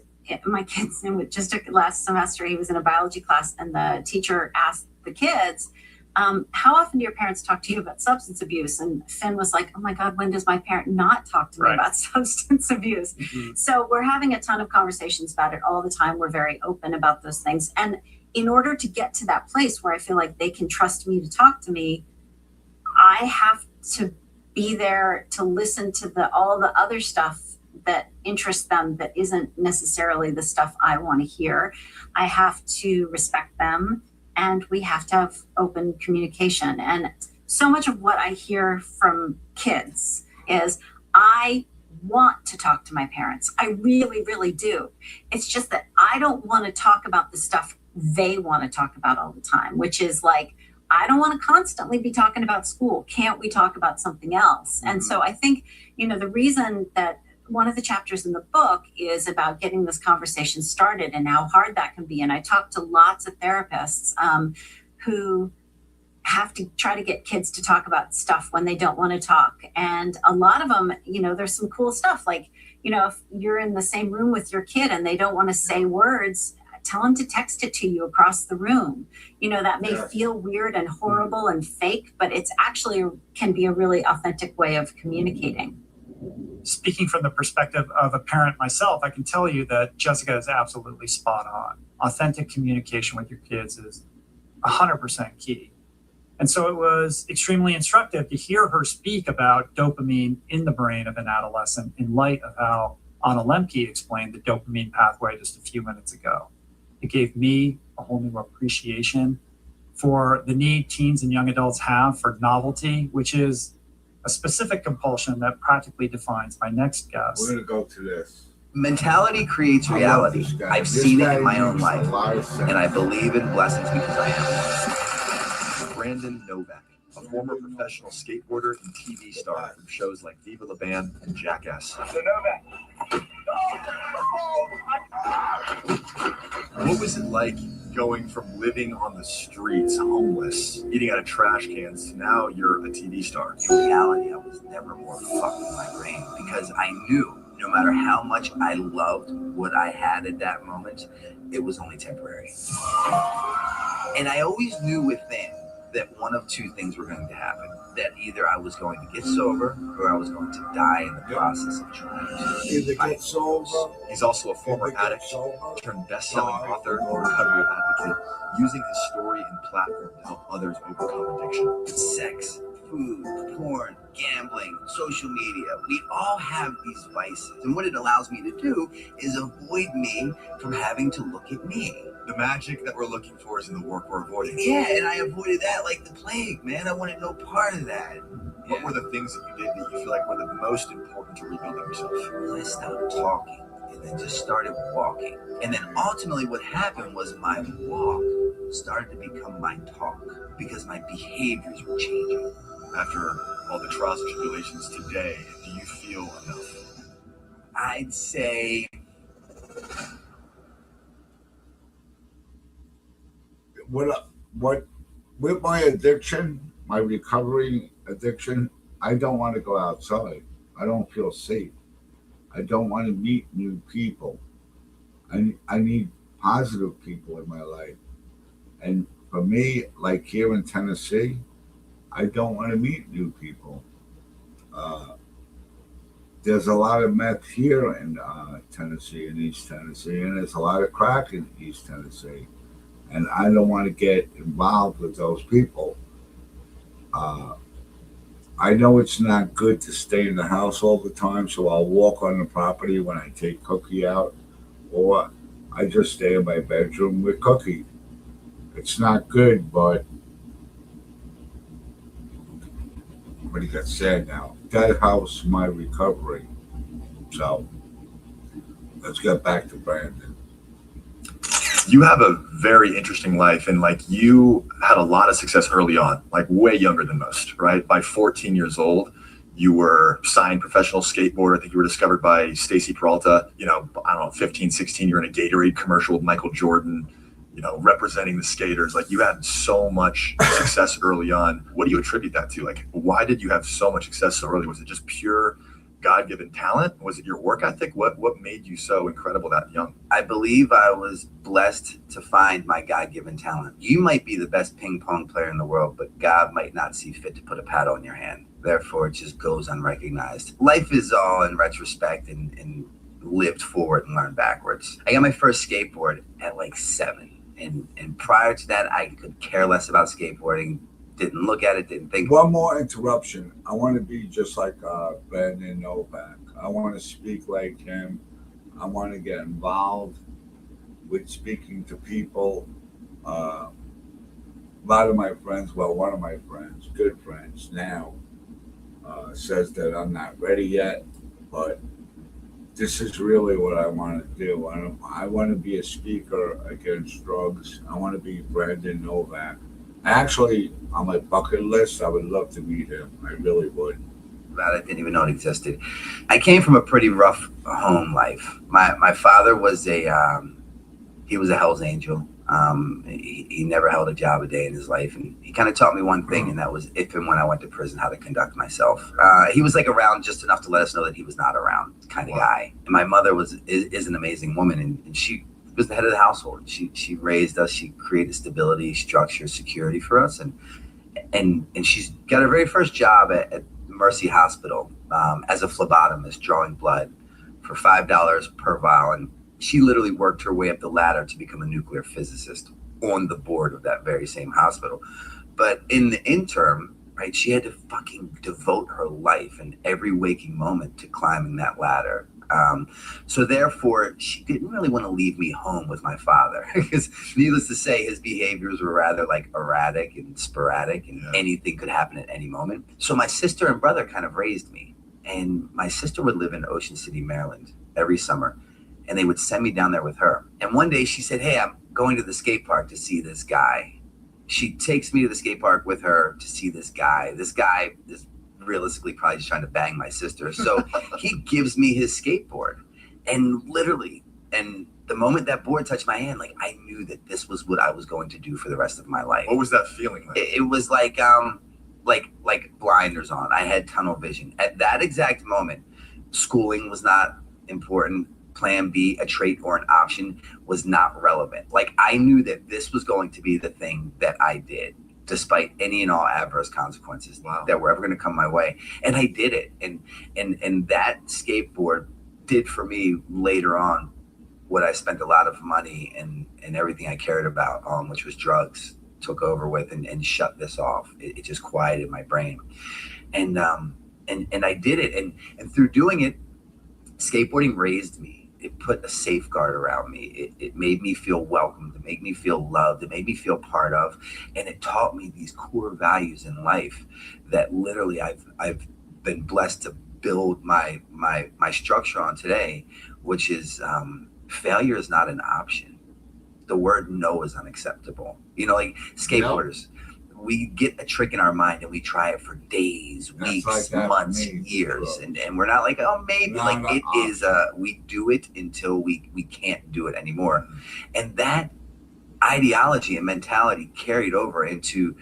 my kids, just last semester, he was in a biology class and the teacher asked the kids, how often do your parents talk to you about substance abuse? And Finn was like, oh my God, when does my parent not talk to me about substance abuse? Mm-hmm. So we're having a ton of conversations about it all the time. We're very open about those things. And in order to get to that place where I feel like they can trust me to talk to me, I have to be there to listen to all the other stuff that interests them that isn't necessarily the stuff I want to hear. I have to respect them. And we have to have open communication. And so much of what I hear from kids is, I want to talk to my parents. I really, really do. It's just that I don't want to talk about the stuff they want to talk about all the time, which is like, I don't want to constantly be talking about school. Can't we talk about something else? Mm-hmm. And so I think, the reason that one of the chapters in the book is about getting this conversation started and how hard that can be. And I talked to lots of therapists who have to try to get kids to talk about stuff when they don't want to talk. And a lot of them, there's some cool stuff like, if you're in the same room with your kid and they don't want to say words, tell them to text it to you across the room. That may feel weird and horrible and fake, but it's actually can be a really authentic way of communicating. Speaking from the perspective of a parent myself, I can tell you that Jessica is absolutely spot on. Authentic communication with your kids is 100% key. And so it was extremely instructive to hear her speak about dopamine in the brain of an adolescent in light of how Anna Lemke explained the dopamine pathway just a few minutes ago. It gave me a whole new appreciation for the need teens and young adults have for novelty, which is a specific compulsion that practically defines my next guest. We're gonna go to this. Mentality creates reality. I've seen it in my own life, and I believe in blessings because I am one. Brandon Novak, a former professional skateboarder and TV star from shows like Viva La Band and Jackass. What was it like going from living on the streets, homeless, eating out of trash cans, to now you're a TV star? In reality, I was never more fucked with my brain because I knew no matter how much I loved what I had at that moment, it was only temporary. And I always knew within that one of two things were going to happen. That either I was going to get sober or I was going to die in the process of trying to Either get sober. He's also a former addict, turned best-selling author and recovery advocate, using his story and platform to help others overcome addiction. Sex, food, porn, gambling, social media. We all have these vices. And what it allows me to do is avoid me from having to look at me. The magic that we're looking for is in the work we're avoiding. Yeah, and I avoided that like the plague, man. I wanted no part of that. What were the things that you did that you feel like were the most important to rebuilding yourself? I stopped talking and then just started walking. And then ultimately what happened was my walk started to become my talk because my behaviors were changing. After all the trials and tribulations today, do you feel enough? I'd say what with my addiction, my recovery addiction, I don't want to go outside. I don't feel safe. I don't want to meet new people. I need positive people in my life. And for me, like here in Tennessee, I don't want to meet new people. There's a lot of meth here in Tennessee, in East Tennessee, and there's a lot of crack in East Tennessee. And I don't want to get involved with those people. I know it's not good to stay in the house all the time, so I'll walk on the property when I take Cookie out, or I just stay in my bedroom with Cookie. It's not good, but what do you got said now? That helps my recovery. So let's get back to Brandon. You have a very interesting life, and like you had a lot of success early on, like way younger than most, right? By 14 years old, you were signed professional skateboarder. I think you were discovered by Stacy Peralta. You know, I don't know, 15, 16, you're in a Gatorade commercial with Michael Jordan, you know, representing the skaters. Like you had so much success early on. What do you attribute that to? Like, why did you have so much success so early? Was it just pure God-given talent? Was it your work ethic? What made you so incredible that young? I believe I was blessed to find my God-given talent. You might be the best ping pong player in the world, but God might not see fit to put a paddle in your hand. Therefore, it just goes unrecognized. Life is all in retrospect and lived forward and learned backwards. I got my first skateboard at like 7. And prior to that, I could care less about skateboarding. Didn't look at it, didn't think. One more interruption. I want to be just like Brandon Novak. I want to speak like him. I want to get involved with speaking to people. A lot of my friends, well, one of my friends, good friends now, says that I'm not ready yet, but this is really what I want to do. I want to be a speaker against drugs. I want to be Brandon Novak. Actually, on my bucket list, I would love to meet him. I really would. I didn't even know it existed. I came from a pretty rough home life. My father was he was a Hell's Angel. He never held a job a day in his life, and he kind of taught me one thing, and that was if and when I went to prison, how to conduct myself. He was like around just enough to let us know that he was not around kind of guy. And my mother is an amazing woman, and she was the head of the household. She raised us. She created stability, structure, security for us, and she's got her very first job at Mercy Hospital as a phlebotomist, drawing blood for $5 per vial. And she literally worked her way up the ladder to become a nuclear physicist on the board of that very same hospital. But in the interim, right, she had to fucking devote her life and every waking moment to climbing that ladder. So therefore, she didn't really want to leave me home with my father because needless to say, his behaviors were rather like erratic and sporadic and anything could happen at any moment. So my sister and brother kind of raised me, and my sister would live in Ocean City, Maryland every summer, and they would send me down there with her. And one day she said, "Hey, I'm going to the skate park to see this guy." She takes me to the skate park with her to see this guy. This guy is realistically probably just trying to bang my sister. So he gives me his skateboard, and literally, and the moment that board touched my hand, like I knew that this was what I was going to do for the rest of my life. What was that feeling like? It was like blinders on. I had tunnel vision. At that exact moment, schooling was not important. Plan B, a trait or an option, was not relevant. Like, I knew that this was going to be the thing that I did, despite any and all adverse consequences that were ever going to come my way. And I did it. And that skateboard did for me later on what I spent a lot of money and everything I cared about on, which was drugs, took over with and shut this off. It just quieted my brain. And I did it. And through doing it, skateboarding raised me. It put a safeguard around me. It made me feel welcomed. It made me feel loved. It made me feel part of, and it taught me these core values in life that literally I've been blessed to build my structure on today, which is failure is not an option. The word no is unacceptable. You know, like skateboarders, we get a trick in our mind and we try it for days, weeks, months, years. And we're not like, oh, maybe. We do it until we can't do it anymore. And that ideology and mentality carried over into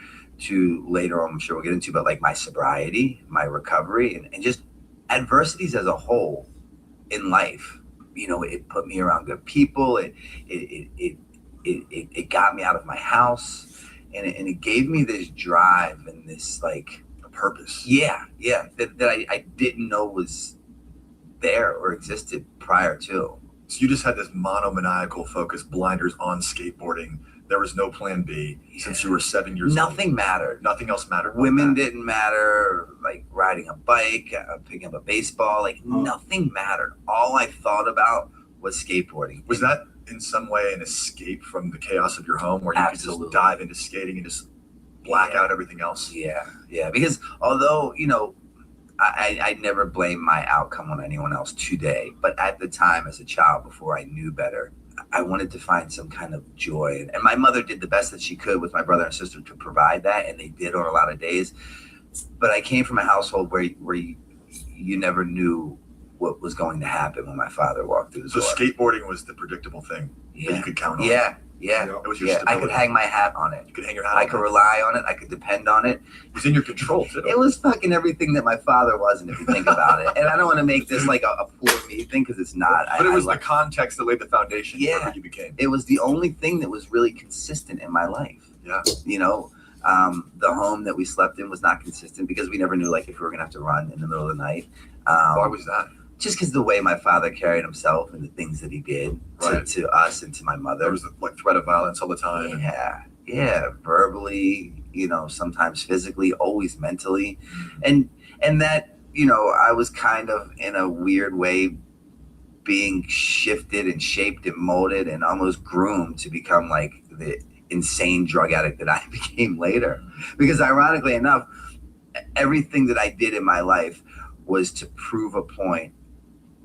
later on, I'm sure we'll get into, but like my sobriety, my recovery, and just adversities as a whole in life. You know, it put me around good people. It got me out of my house. And it gave me this drive and this like a purpose. Yeah, that I didn't know was there or existed prior to. So you just had this monomaniacal focus, blinders on skateboarding. There was no plan B since you were 7 years old. Nothing mattered. Nothing else mattered. Women didn't matter. Like riding a bike, picking up a baseball. Like nothing mattered. All I thought about was skateboarding. Was that in some way an escape from the chaos of your home, where you could just dive into skating and just black out everything else? Yeah. Because although, you know, I never blame my outcome on anyone else today, but at the time as a child, before I knew better, I wanted to find some kind of joy. And my mother did the best that she could with my brother and sister to provide that, and they did on a lot of days. But I came from a household where you never knew what was going to happen when my father walked through the door. So skateboarding was the predictable thing that you could count on. Yeah. It was your I could hang my hat on it. You could hang your hat on it. I could rely on it. I could depend on it. It was in your control too. It was fucking everything that my father wasn't, if you think about it. And I don't want to make this like a poor me thing, because it's not. But it was the context that laid the foundation for who you became. It was the only thing that was really consistent in my life. Yeah. You know, the home that we slept in was not consistent because we never knew like if we were gonna have to run in the middle of the night. Why was that? Just because the way my father carried himself and the things that he did to us and to my mother. There was like threat of violence all the time. Yeah, verbally, you know, sometimes physically, always mentally. And that, you know, I was kind of in a weird way being shifted and shaped and molded and almost groomed to become like the insane drug addict that I became later. Because ironically enough, everything that I did in my life was to prove a point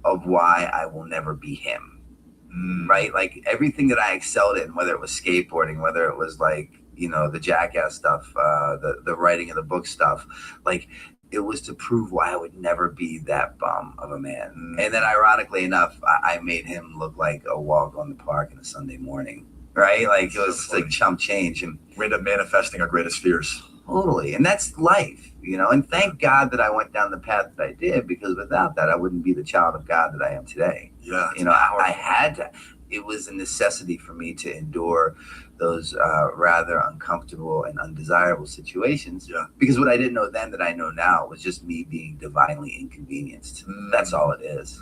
of why I will never be him, right? Like everything that I excelled in, whether it was skateboarding, whether it was like, you know, the Jackass stuff, the writing of the book stuff, like it was to prove why I would never be that bum of a man. And then ironically enough, I made him look like a walk on the park on a Sunday morning, right? Like it was like chump change. And we end up manifesting our greatest fears. Totally. And that's life, you know, and thank God that I went down the path that I did, because without that, I wouldn't be the child of God that I am today. Yeah. You know, I had to, it was a necessity for me to endure those rather uncomfortable and undesirable situations. Yeah. Because what I didn't know then that I know now was just me being divinely inconvenienced. That's all it is.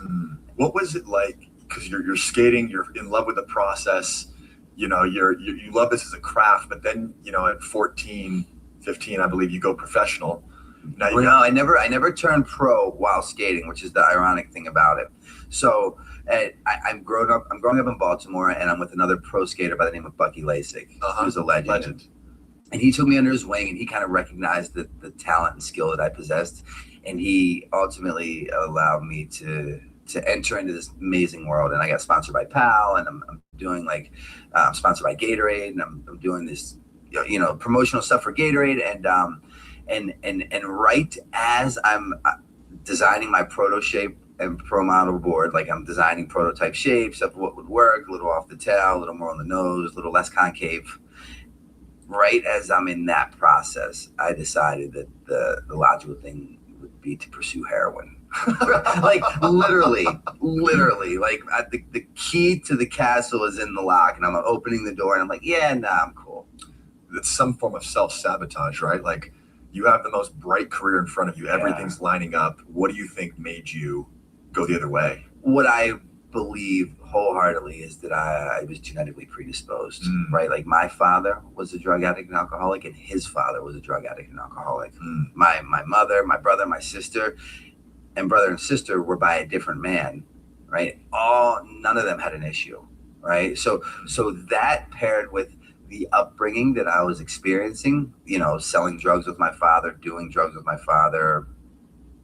What was it like? Because you're skating, you're in love with the process, you know, you love this as a craft, but then, you know, at 14, 15, I believe you go professional. Now I never turned pro while skating, which is the ironic thing about it. So I'm growing up in Baltimore, and I'm with another pro skater by the name of Bucky Lasik, who's a legend. And he took me under his wing, and he kind of recognized the talent and skill that I possessed, and he ultimately allowed me to enter into this amazing world. And I got sponsored by PAL, and I'm doing like sponsored by Gatorade, and I'm doing this, you know, promotional stuff for Gatorade, and right as I'm designing my proto shape and pro model board, like I'm designing prototype shapes of what would work, a little off the tail, a little more on the nose, a little less concave. Right as I'm in that process, I decided that the logical thing be to pursue heroin. Like literally, like the key to the castle is in the lock, and I'm opening the door, and I'm like, yeah, nah, I'm cool. It's some form of self-sabotage, right? Like you have the most bright career in front of you. Everything's lining up. What do you think made you go the other way? What I believe wholeheartely is that I was genetically predisposed, right? Like my father was a drug addict and alcoholic, and his father was a drug addict and alcoholic. My mother, my brother, my sister, and brother and sister were by a different man, right? None of them had an issue, right? So that paired with the upbringing that I was experiencing, you know, selling drugs with my father, doing drugs with my father,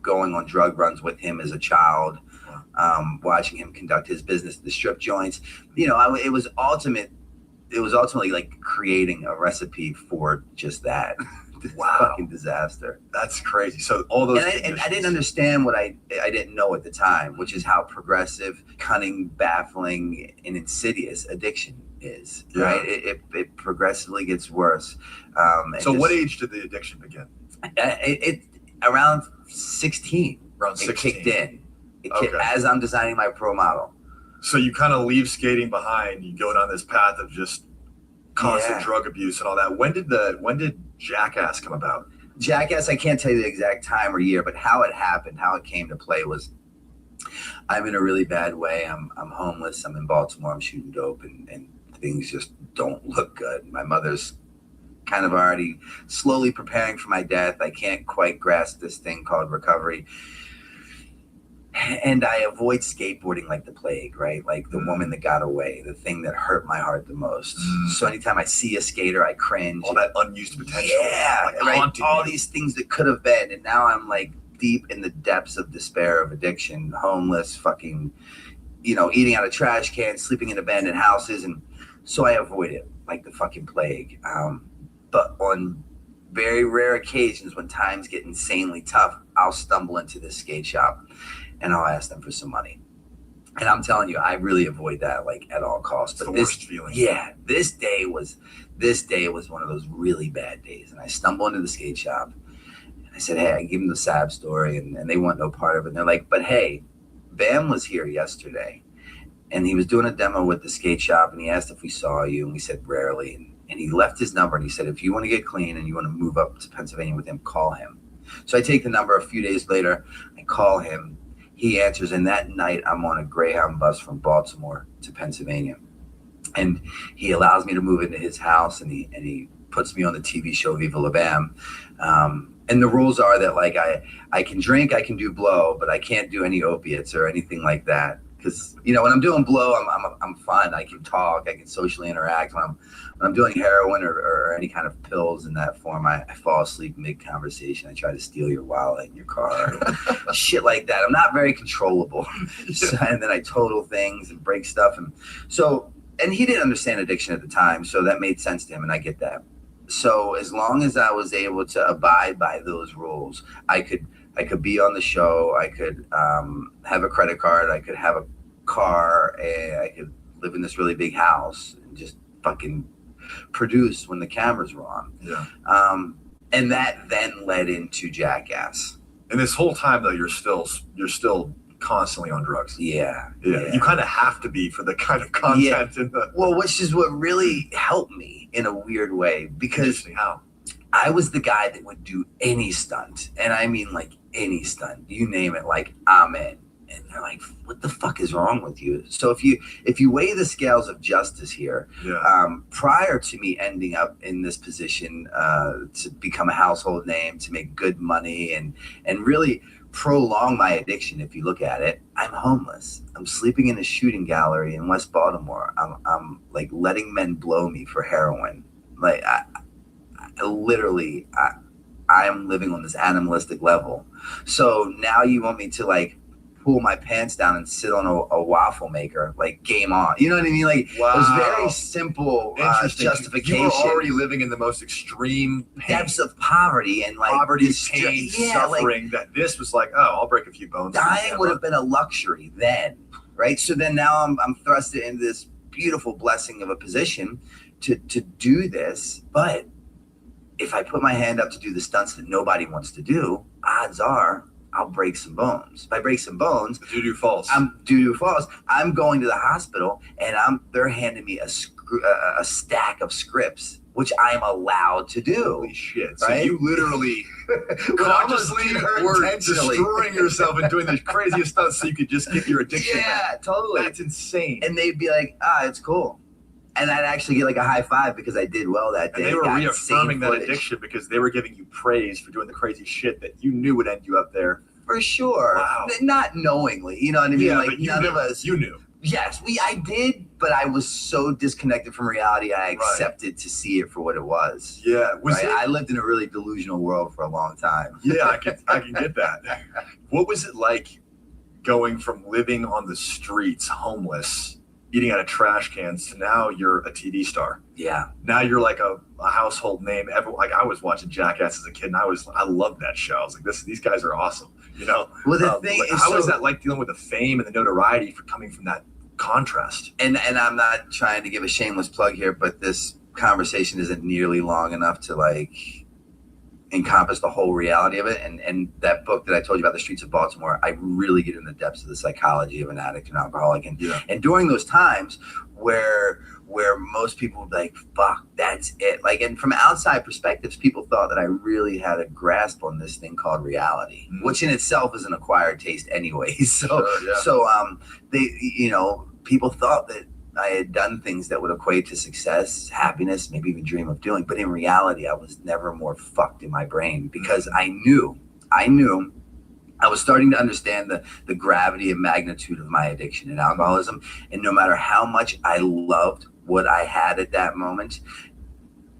going on drug runs with him as a child, watching him conduct his business at the strip joints. You know, it was ultimately like creating a recipe for just that. Wow. Fucking disaster. That's crazy. So all those and I didn't understand what I didn't know at the time, which is how progressive, cunning, baffling, and insidious addiction is. Right? It progressively gets worse. So what age did the addiction begin? It around 16. Around 16. It kicked in. As I'm designing my pro model. So you kind of leave skating behind. You go down this path of just constant drug abuse and all that. When did Jackass come about? Jackass, I can't tell you the exact time or year, but how it happened, how it came to play was I'm in a really bad way. I'm homeless. I'm in Baltimore. I'm shooting dope, and things just don't look good. My mother's kind of already slowly preparing for my death. I can't quite grasp this thing called recovery. And I avoid skateboarding like the plague, right? Like the woman that got away, the thing that hurt my heart the most. So anytime I see a skater, I cringe. All that unused potential. Yeah, like right. All these things that could have been. And now I'm like deep in the depths of despair of addiction, homeless, fucking, you know, eating out of trash cans, sleeping in abandoned houses. And so I avoid it like the fucking plague. But on very rare occasions when times get insanely tough, I'll stumble into this skate shop and I'll ask them for some money. And I'm telling you, I really avoid that like at all costs. But the worst feeling. Yeah, this day was one of those really bad days. And I stumble into the skate shop and I said, hey, I give them the sad story, and they want no part of it. And they're like, but hey, Bam was here yesterday and he was doing a demo with the skate shop and he asked if we saw you, and we said rarely. And he left his number and he said, if you want to get clean and you want to move up to Pennsylvania with him, call him. So I take the number. A few days later, I call him. He answers, and that night I'm on a Greyhound bus from Baltimore to Pennsylvania, and he allows me to move into his house, and he puts me on the TV show Viva La Bam. And the rules are that like I can drink, I can do blow, but I can't do any opiates or anything like that. Because you know when I'm doing blow, I'm fun. I can talk, I can socially interact. When I'm doing heroin or any kind of pills in that form, I fall asleep mid conversation. I try to steal your wallet in your car, shit like that. I'm not very controllable, and then I total things and break stuff, and he didn't understand addiction at the time, so that made sense to him, and I get that. So as long as I was able to abide by those rules, I could be on the show. I could have a credit card. I could have a car. And I could live in this really big house and just fucking produce when the cameras were on. Yeah. And that then led into Jackass. And this whole time though, you're still constantly on drugs. Yeah. You kind of have to be for the kind of content in the. Well, which is what really helped me in a weird way, because how? I was the guy that would do any stunt, and I mean like any stunt, you name it, like I'm in. And they're like, what the fuck is wrong with you? So if you weigh the scales of justice here, prior to me ending up in this position to become a household name, to make good money and really prolong my addiction, if you look at it, I'm homeless. I'm sleeping in a shooting gallery in West Baltimore. I'm like letting men blow me for heroin. Like I am living on this animalistic level. So now you want me to like pull my pants down and sit on a waffle maker, like game on. You know what I mean? Like it was very simple justification. You were already living in the most extreme depths of poverty and like poverty, pain, suffering. Like, that this was like, oh, I'll break a few bones. Dying would have been a luxury then, right? So then now I'm thrust into this beautiful blessing of a position to do this, but if I put my hand up to do the stunts that nobody wants to do, odds are I'll break some bones. If I break some bones, doo-doo falls. I'm going to the hospital, and they're handing me a stack of scripts, which I'm allowed to do. Holy shit! So right? you literally consciously were destroying yourself and doing the craziest stuff so you could just get your addiction. Yeah, totally. That's insane. And they'd be like, it's cool. And I'd actually get like a high five because I did well that day. And they were reaffirming that addiction because they were giving you praise for doing the crazy shit that you knew would end you up there. For sure. Wow. Not knowingly, you know what I mean? Yeah, like but none of us. You knew. Yes, I did, but I was so disconnected from reality. I accepted to see it for what it was. Yeah, I lived in a really delusional world for a long time. Yeah, I can get that. What was it like going from living on the streets, homeless, eating out of trash cans, to now you're a TV star? Yeah. Now you're like a household name. Like I was watching Jackass as a kid, and I loved that show. I was like, these guys are awesome. You know. Well, the thing is, how was that like dealing with the fame and the notoriety for coming from that contrast? And I'm not trying to give a shameless plug here, but this conversation isn't nearly long enough to like encompass the whole reality of it. And that book that I told you about, The Streets of Baltimore, I really get in the depths of the psychology of an addict and alcoholic. And during those times where most people would be like, fuck, that's it. Like, and from outside perspectives, people thought that I really had a grasp on this thing called reality, which in itself is an acquired taste anyway. So they, people thought that I had done things that would equate to success, happiness, maybe even dream of doing. But in reality, I was never more fucked in my brain because I knew I was starting to understand the gravity and magnitude of my addiction and alcoholism. And no matter how much I loved what I had at that moment,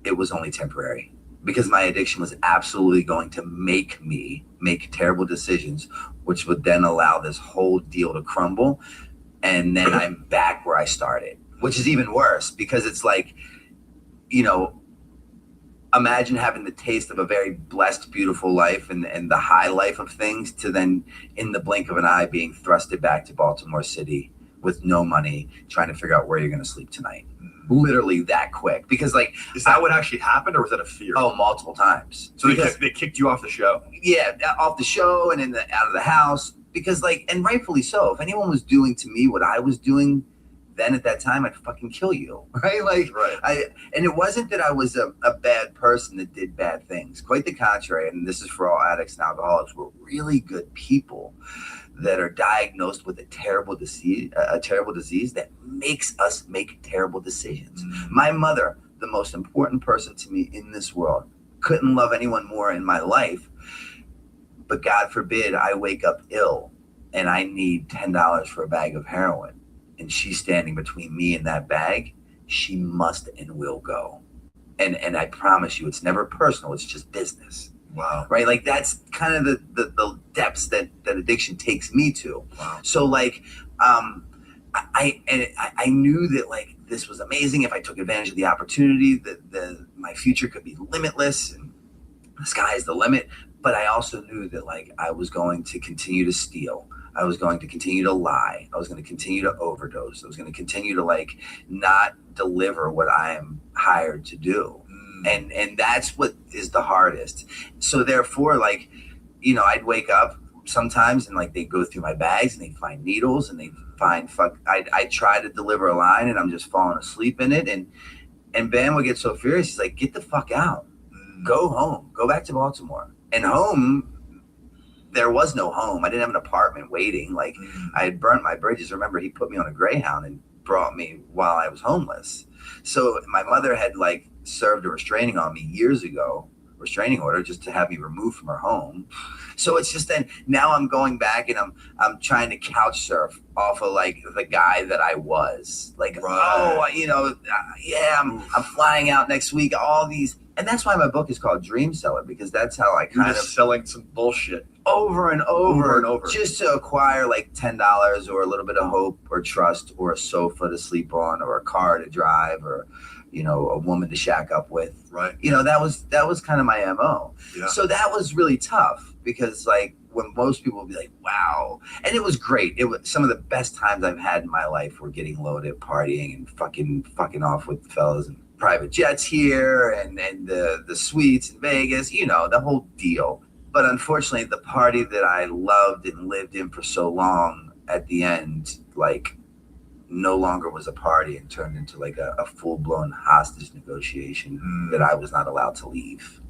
it was only temporary, because my addiction was absolutely going to make me make terrible decisions, which would then allow this whole deal to crumble. And then I'm back where I started, which is even worse, because it's like, imagine having the taste of a very blessed, beautiful life and the high life of things, to then in the blink of an eye being thrusted back to Baltimore City with no money, trying to figure out where you're going to sleep tonight. Literally that quick. Because like, is that what actually happened, or was that a fear? Oh, multiple times. So they kicked you off the show? Yeah, off the show and out of the house. Because like, and rightfully so, if anyone was doing to me what I was doing then at that time, I'd fucking kill you, right? Like, and it wasn't that I was a bad person that did bad things. Quite the contrary. And this is for all addicts and alcoholics. We're really good people that are diagnosed with a terrible disease that makes us make terrible decisions. My mother, the most important person to me in this world, couldn't love anyone more in my life. But God forbid I wake up ill and I need $10 for a bag of heroin, and she's standing between me and that bag. She must and will go. And I promise you, it's never personal. It's just business. Wow. Right? Like, that's kind of the depths that addiction takes me to. Wow. So like, I knew that like this was amazing. If I took advantage of the opportunity, that my future could be limitless and the sky is the limit. But I also knew that like I was going to continue to steal. I was going to continue to lie. I was going to continue to overdose. I was going to continue to like not deliver what I am hired to do. And that's what is the hardest. So therefore, like, I'd wake up sometimes and like they go through my bags and they find needles and they find I try to deliver a line and I'm just falling asleep in it. And Ben would get so furious. He's like, get the fuck out. Go home. Go back to Baltimore. And home, there was no home. I didn't have an apartment waiting. Like, I had burnt my bridges. Remember, he put me on a Greyhound and brought me while I was homeless. So my mother had like served a restraining on me years ago, restraining order, just to have me removed from her home. So it's just then now I'm going back and I'm trying to couch surf off of like the guy that I was. Like, I'm flying out next week. All these. And that's why my book is called Dream Seller, because that's how I kind of selling some bullshit over and over, just to acquire like $10 or a little bit of hope or trust or a sofa to sleep on or a car to drive or, a woman to shack up with. Right. That was kind of my MO. Yeah. So that was really tough, because like when most people would be like, wow. And it was great. It was some of the best times I've had in my life were getting loaded, partying and fucking off with fellas and private jets here and the suites in Vegas, the whole deal. But unfortunately, the party that I loved and lived in for so long, at the end, like, no longer was a party and turned into like a full-blown hostage negotiation that I was not allowed to leave.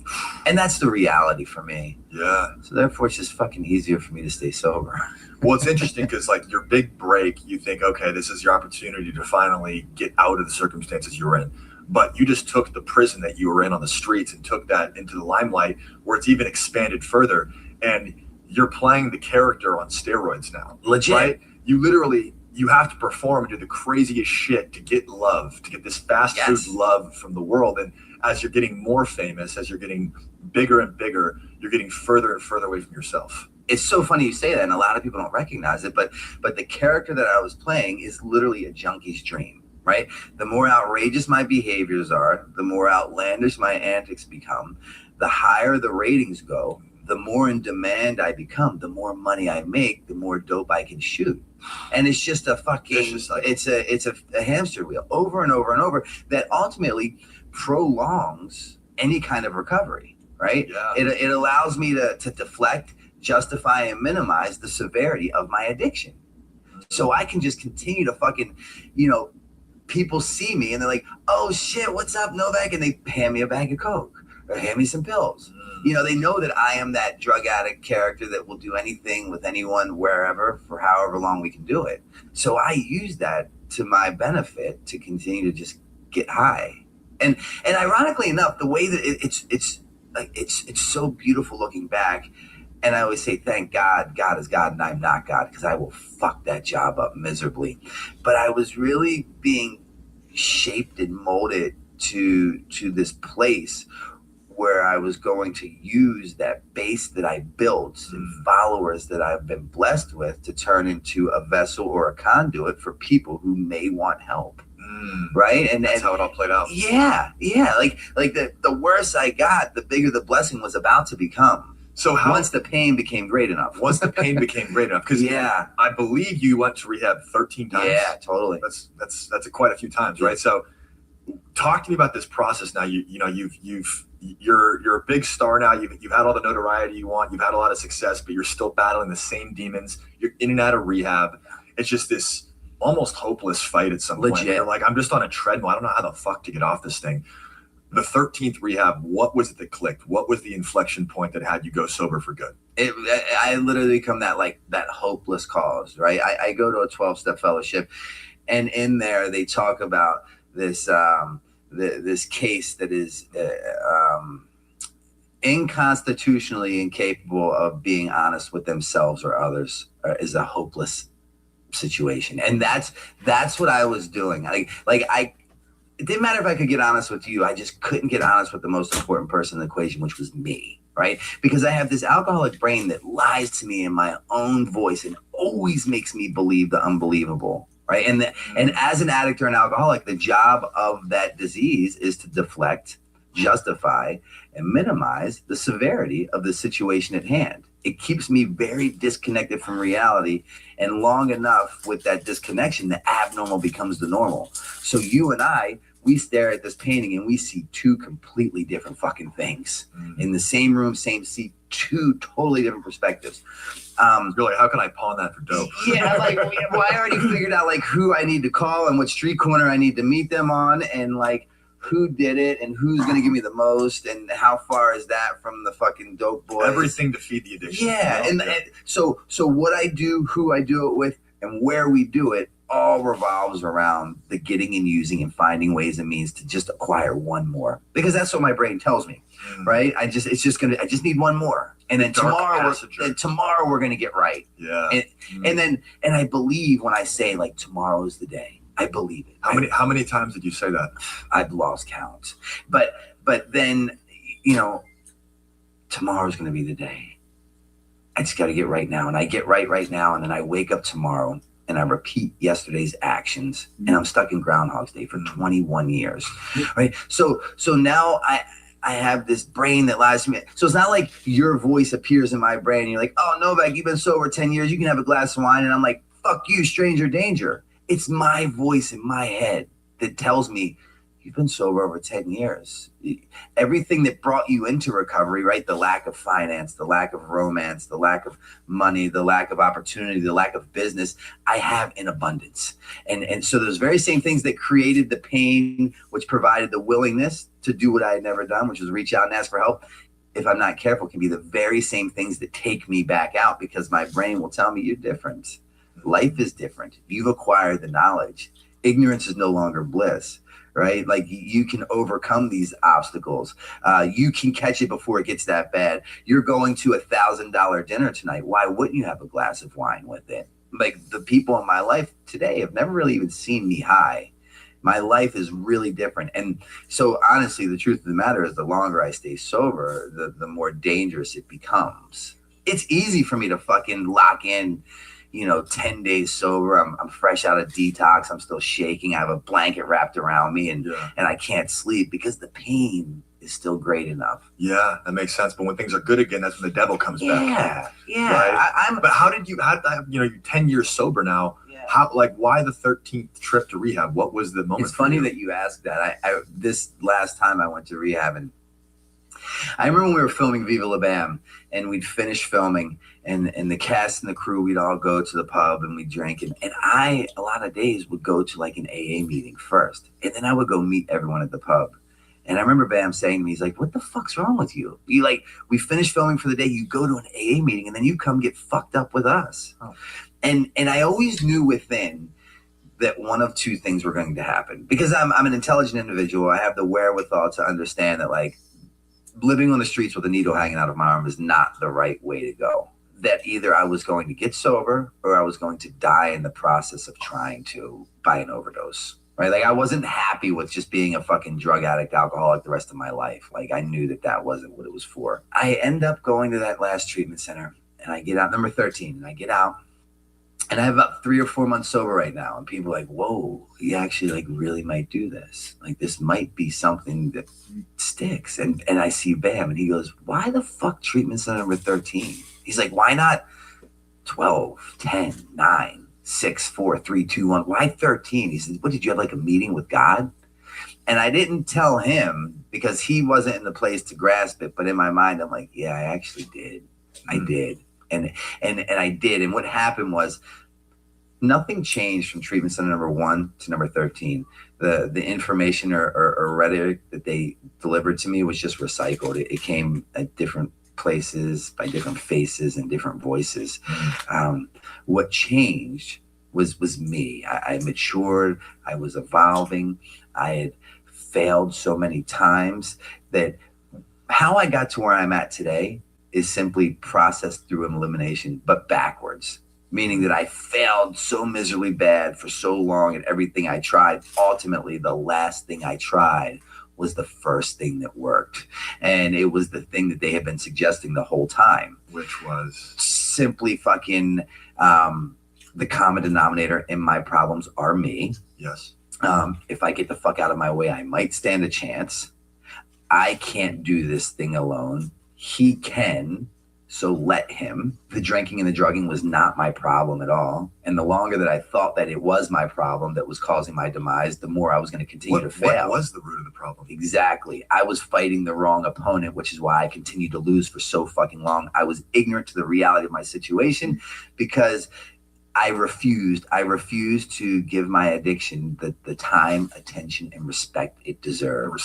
And that's the reality for me. Yeah. So therefore, it's just fucking easier for me to stay sober. Well, it's interesting because like your big break, you think, okay, this is your opportunity to finally get out of the circumstances you're in. But you just took the prison that you were in on the streets and took that into the limelight where it's even expanded further. And you're playing the character on steroids now. Legit. Right? You have to perform and do the craziest shit to get love, to get this fast food love from the world. And as you're getting more famous, as you're getting bigger and bigger, you're getting further and further away from yourself. It's so funny you say that, and a lot of people don't recognize it, but the character that I was playing is literally a junkie's dream, right? The more outrageous my behaviors are, the more outlandish my antics become, the higher the ratings go, the more in demand I become, the more money I make, the more dope I can shoot. And it's just a fucking, it's a hamster wheel over and over and over that ultimately prolongs any kind of recovery, right? Yeah. It allows me to deflect, justify, and minimize the severity of my addiction. So I can just continue to fucking, people see me and they're like, oh shit, what's up, Novak? And they hand me a bag of Coke or hand me some pills. They know that I am that drug addict character that will do anything with anyone, wherever, for however long we can do it. So I use that to my benefit to continue to just get high. And ironically enough, the way that it's so beautiful looking back. And I always say, thank God, God is God and I'm not God, because I will fuck that job up miserably. But I was really being shaped and molded to this place where I was going to use that base that I built and followers that I've been blessed with to turn into a vessel or a conduit for people who may want help. Right? And that's how it all played out. Yeah. Like the worse I got, the bigger the blessing was about to become. So once the pain became great enough. Because I believe you went to rehab 13 times. Yeah, totally. That's quite a few times, right? So talk to me about this process now. You're a big star now. You've had all the notoriety you want. You've had a lot of success, but you're still battling the same demons. You're in and out of rehab. It's just this almost hopeless fight at some point. You're like, I'm just on a treadmill. I don't know how the fuck to get off this thing. The 13th rehab, what was it that clicked? What was the inflection point that had you go sober for good? I literally become that hopeless cause, right? I go to a 12-step fellowship, and in there they talk about this this case that is inconstitutionally incapable of being honest with themselves or others is a hopeless situation. And that's what I was doing. It didn't matter if I could get honest with you. I just couldn't get honest with the most important person in the equation, which was me, right? Because I have this alcoholic brain that lies to me in my own voice and always makes me believe the unbelievable, right? And as an addict or an alcoholic, the job of that disease is to deflect, justify, and minimize the severity of the situation at hand. It keeps me very disconnected from reality. And long enough with that disconnection, the abnormal becomes the normal. So you and I, we stare at this painting and we see two completely different fucking things in the same room, same seat, two totally different perspectives. You're like, how can I pawn that for dope? Yeah, I already figured out who I need to call and what street corner I need to meet them on, and who did it and who's going to give me the most and how far is that from the fucking dope boys. Everything to feed the addiction. Yeah. And so what I do, who I do it with, and where we do it all revolves around the getting and using and finding ways and means to just acquire one more, because that's what my brain tells me, right? I just need one more. And then tomorrow we're going to get right. Yeah. And I believe when I say tomorrow is the day. I believe it. How many times did you say that? I've lost count. But then, tomorrow's going to be the day. I just got to get right now. And I get right now. And then I wake up tomorrow and I repeat yesterday's actions. And I'm stuck in Groundhog's Day for 21 years. Right. So now I have this brain that lies to me. So it's not like your voice appears in my brain and you're like, oh, Novak, you've been sober 10 years. You can have a glass of wine. And I'm like, fuck you, stranger danger. It's my voice in my head that tells me you've been sober over 10 years. Everything that brought you into recovery, right? The lack of finance, the lack of romance, the lack of money, the lack of opportunity, the lack of business, I have in abundance. And so those very same things that created the pain, which provided the willingness to do what I had never done, which was reach out and ask for help, if I'm not careful, can be the very same things that take me back out, because my brain will tell me you're different. Life is different. You've acquired the knowledge. Ignorance is no longer bliss, right? Like you can overcome these obstacles. You can catch it before it gets that bad. You're going to $1,000 dinner tonight. Why wouldn't you have a glass of wine with it? Like the people in my life today have never really even seen me high. My life is really different. And so honestly, the truth of the matter is the longer I stay sober, the more dangerous it becomes. It's easy for me to fucking lock in, 10 days sober. I'm fresh out of detox. I'm still shaking. I have a blanket wrapped around me and I can't sleep because the pain is still great enough. Yeah, that makes sense. But when things are good again, that's when the devil comes back. Yeah. Right? But how did you, you're 10 years sober now. Why the 13th trip to rehab? What was the moment? It's funny that you asked that. I this last time I went to rehab, and I remember when we were filming Viva La Bam, and we'd finish filming, and the cast and the crew, we'd all go to the pub and we'd drink, and I a lot of days would go to like an AA meeting first, and then I would go meet everyone at the pub. And I remember Bam saying to me, he's like, what the fuck's wrong with you? We finished filming for the day, you go to an AA meeting, and then you come get fucked up with us. Oh. And I always knew within that one of two things were going to happen, because I'm an intelligent individual. I have the wherewithal to understand that like living on the streets with a needle hanging out of my arm is not the right way to go. That either I was going to get sober or I was going to die in the process of trying to buy an overdose. Right? Like I wasn't happy with just being a fucking drug addict, alcoholic the rest of my life. Like I knew that wasn't what it was for. I end up going to that last treatment center, and I get out, number 13, and I get out. And I have about 3 or 4 months sober right now. And people are like, whoa, he actually like really might do this. Like this might be something that sticks. And I see Bam, and he goes, why the fuck treatment center number 13? He's like, why not 12, 10, 9, 6, 4, 3, 2, 1? Why 13? He said, what, did you have like a meeting with God? And I didn't tell him because he wasn't in the place to grasp it. But in my mind, I'm like, yeah, I actually did. I did. And I did. And what happened was, nothing changed from treatment center number 1 to number 13. The information or rhetoric that they delivered to me was just recycled. It came at different places, by different faces and different voices. What changed was me. I matured. I was evolving. I had failed so many times that how I got to where I'm at today is simply processed through elimination, but backwards. Meaning that I failed so miserably bad for so long at everything I tried. Ultimately, the last thing I tried was the first thing that worked. And it was the thing that they had been suggesting the whole time. Which was? Simply fucking the common denominator in my problems are me. Yes. If I get the fuck out of my way, I might stand a chance. I can't do this thing alone. He can. So let him. The drinking and the drugging was not my problem at all. And the longer that I thought that it was my problem that was causing my demise, the more I was going to continue to fail. What was the root of the problem? Exactly. I was fighting the wrong opponent, which is why I continued to lose for so fucking long. I was ignorant to the reality of my situation because I refused to give my addiction the time, attention, and respect it deserved.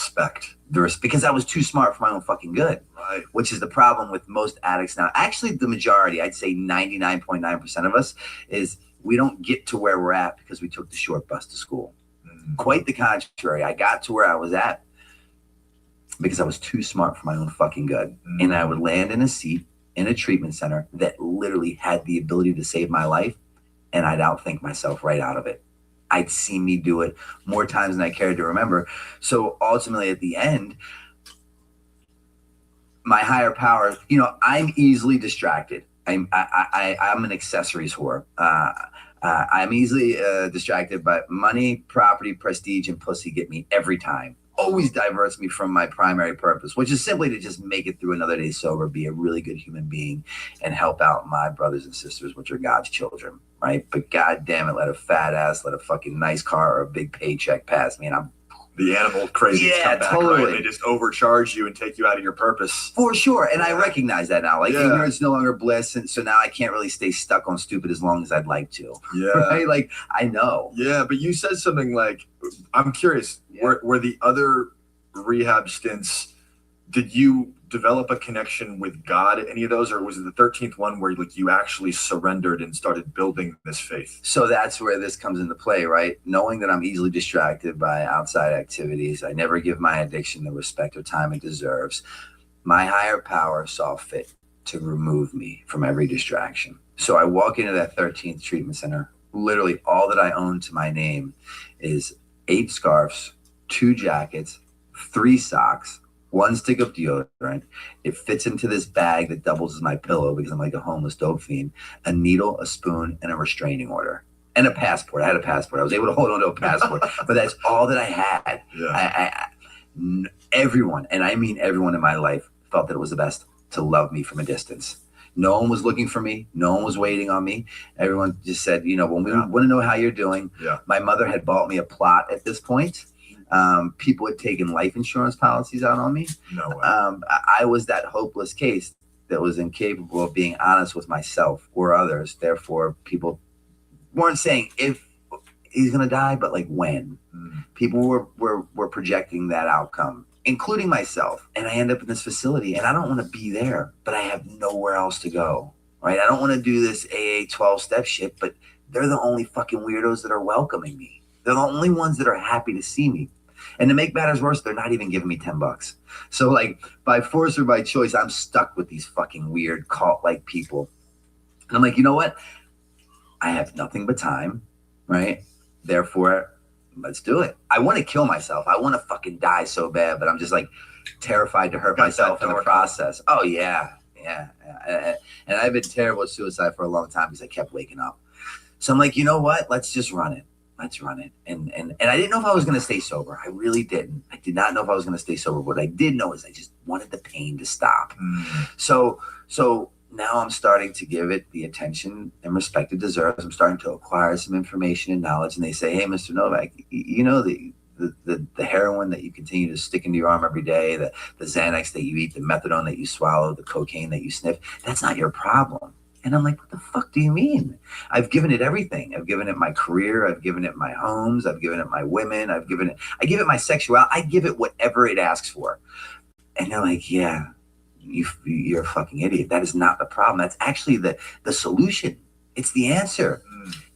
Because I was too smart for my own fucking good. Right. Which is the problem with most addicts now. Actually, the majority, I'd say 99.9% of us, is we don't get to where we're at because we took the short bus to school. Mm-hmm. Quite the contrary. I got to where I was at because I was too smart for my own fucking good. Mm-hmm. And I would land in a seat in a treatment center that literally had the ability to save my life, and I'd outthink myself right out of it. I'd see me do it more times than I cared to remember. So ultimately at the end, my higher power, I'm easily distracted. I'm an accessories whore. I'm easily distracted, but money, property, prestige, and pussy get me every time. Always diverts me from my primary purpose, which is simply to just make it through another day sober, be a really good human being, and help out my brothers and sisters, which are God's children, right? But God damn it, let a fat ass, let a fucking nice car or a big paycheck pass me, and I'm the animal crazies come back, totally. right? They just overcharge you and take you out of your purpose. For sure. And I recognize that now. Like ignorance no longer bliss. And so now I can't really stay stuck on stupid as long as I'd like to. Yeah. Right? Like I know. Yeah, but you said something like, I'm curious, were the other rehab stints, did you develop a connection with God at any of those, or was it the 13th one where like you actually surrendered and started building this faith? So that's where this comes into play, right? Knowing that I'm easily distracted by outside activities, I never give my addiction the respect or time it deserves. My higher power saw fit to remove me from every distraction. So I walk into that 13th treatment center. Literally all that I own to my name is 8 scarves, 2 jackets, 3 socks, 1 stick of deodorant. It fits into this bag that doubles as my pillow because I'm like a homeless dope fiend. A needle, a spoon, and a restraining order. And a passport. I had a passport. I was able to hold on to a passport. But that's all that I had. Yeah. Everyone, and I mean everyone in my life, felt that it was the best to love me from a distance. No one was looking for me. No one was waiting on me. Everyone just said, you know, when we want to know how you're doing. Yeah. My mother had bought me a plot at this point. People had taken life insurance policies out on me. No way. I was that hopeless case that was incapable of being honest with myself or others. Therefore, people weren't saying if he's going to die, but like when. People were projecting that outcome, including myself. And I end up in this facility and I don't want to be there, but I have nowhere else to go, right? I don't want to do this AA 12-step shit, but they're the only fucking weirdos that are welcoming me. They're the only ones that are happy to see me. And to make matters worse, they're not even giving me $10. So like by force or by choice, I'm stuck with these fucking weird cult-like people. And I'm like, you know what? I have nothing but time, right? Therefore, let's do it. I want to kill myself. I want to fucking die so bad, but I'm just like terrified to hurt myself in the process. Oh yeah. And I've been terrible at suicide for a long time because I kept waking up. So I'm like, you know what? Let's just run it. Let's run it. And I didn't know if I was going to stay sober. I really didn't. I did not know if I was going to stay sober. What I did know is I just wanted the pain to stop. So now I'm starting to give it the attention and respect it deserves. I'm starting to acquire some information and knowledge. And they say, hey, Mr. Novak, you know, the heroin that you continue to stick into your arm every day, the Xanax that you eat, the methadone that you swallow, the cocaine that you sniff, that's not your problem. And I'm like, what the fuck do you mean? I've given it everything. I've given it my career. I've given it my homes. I've given it my women. I give it my sexuality. I give it whatever it asks for. And they're like, yeah, you're a fucking idiot. That is not the problem. That's actually the solution. It's the answer.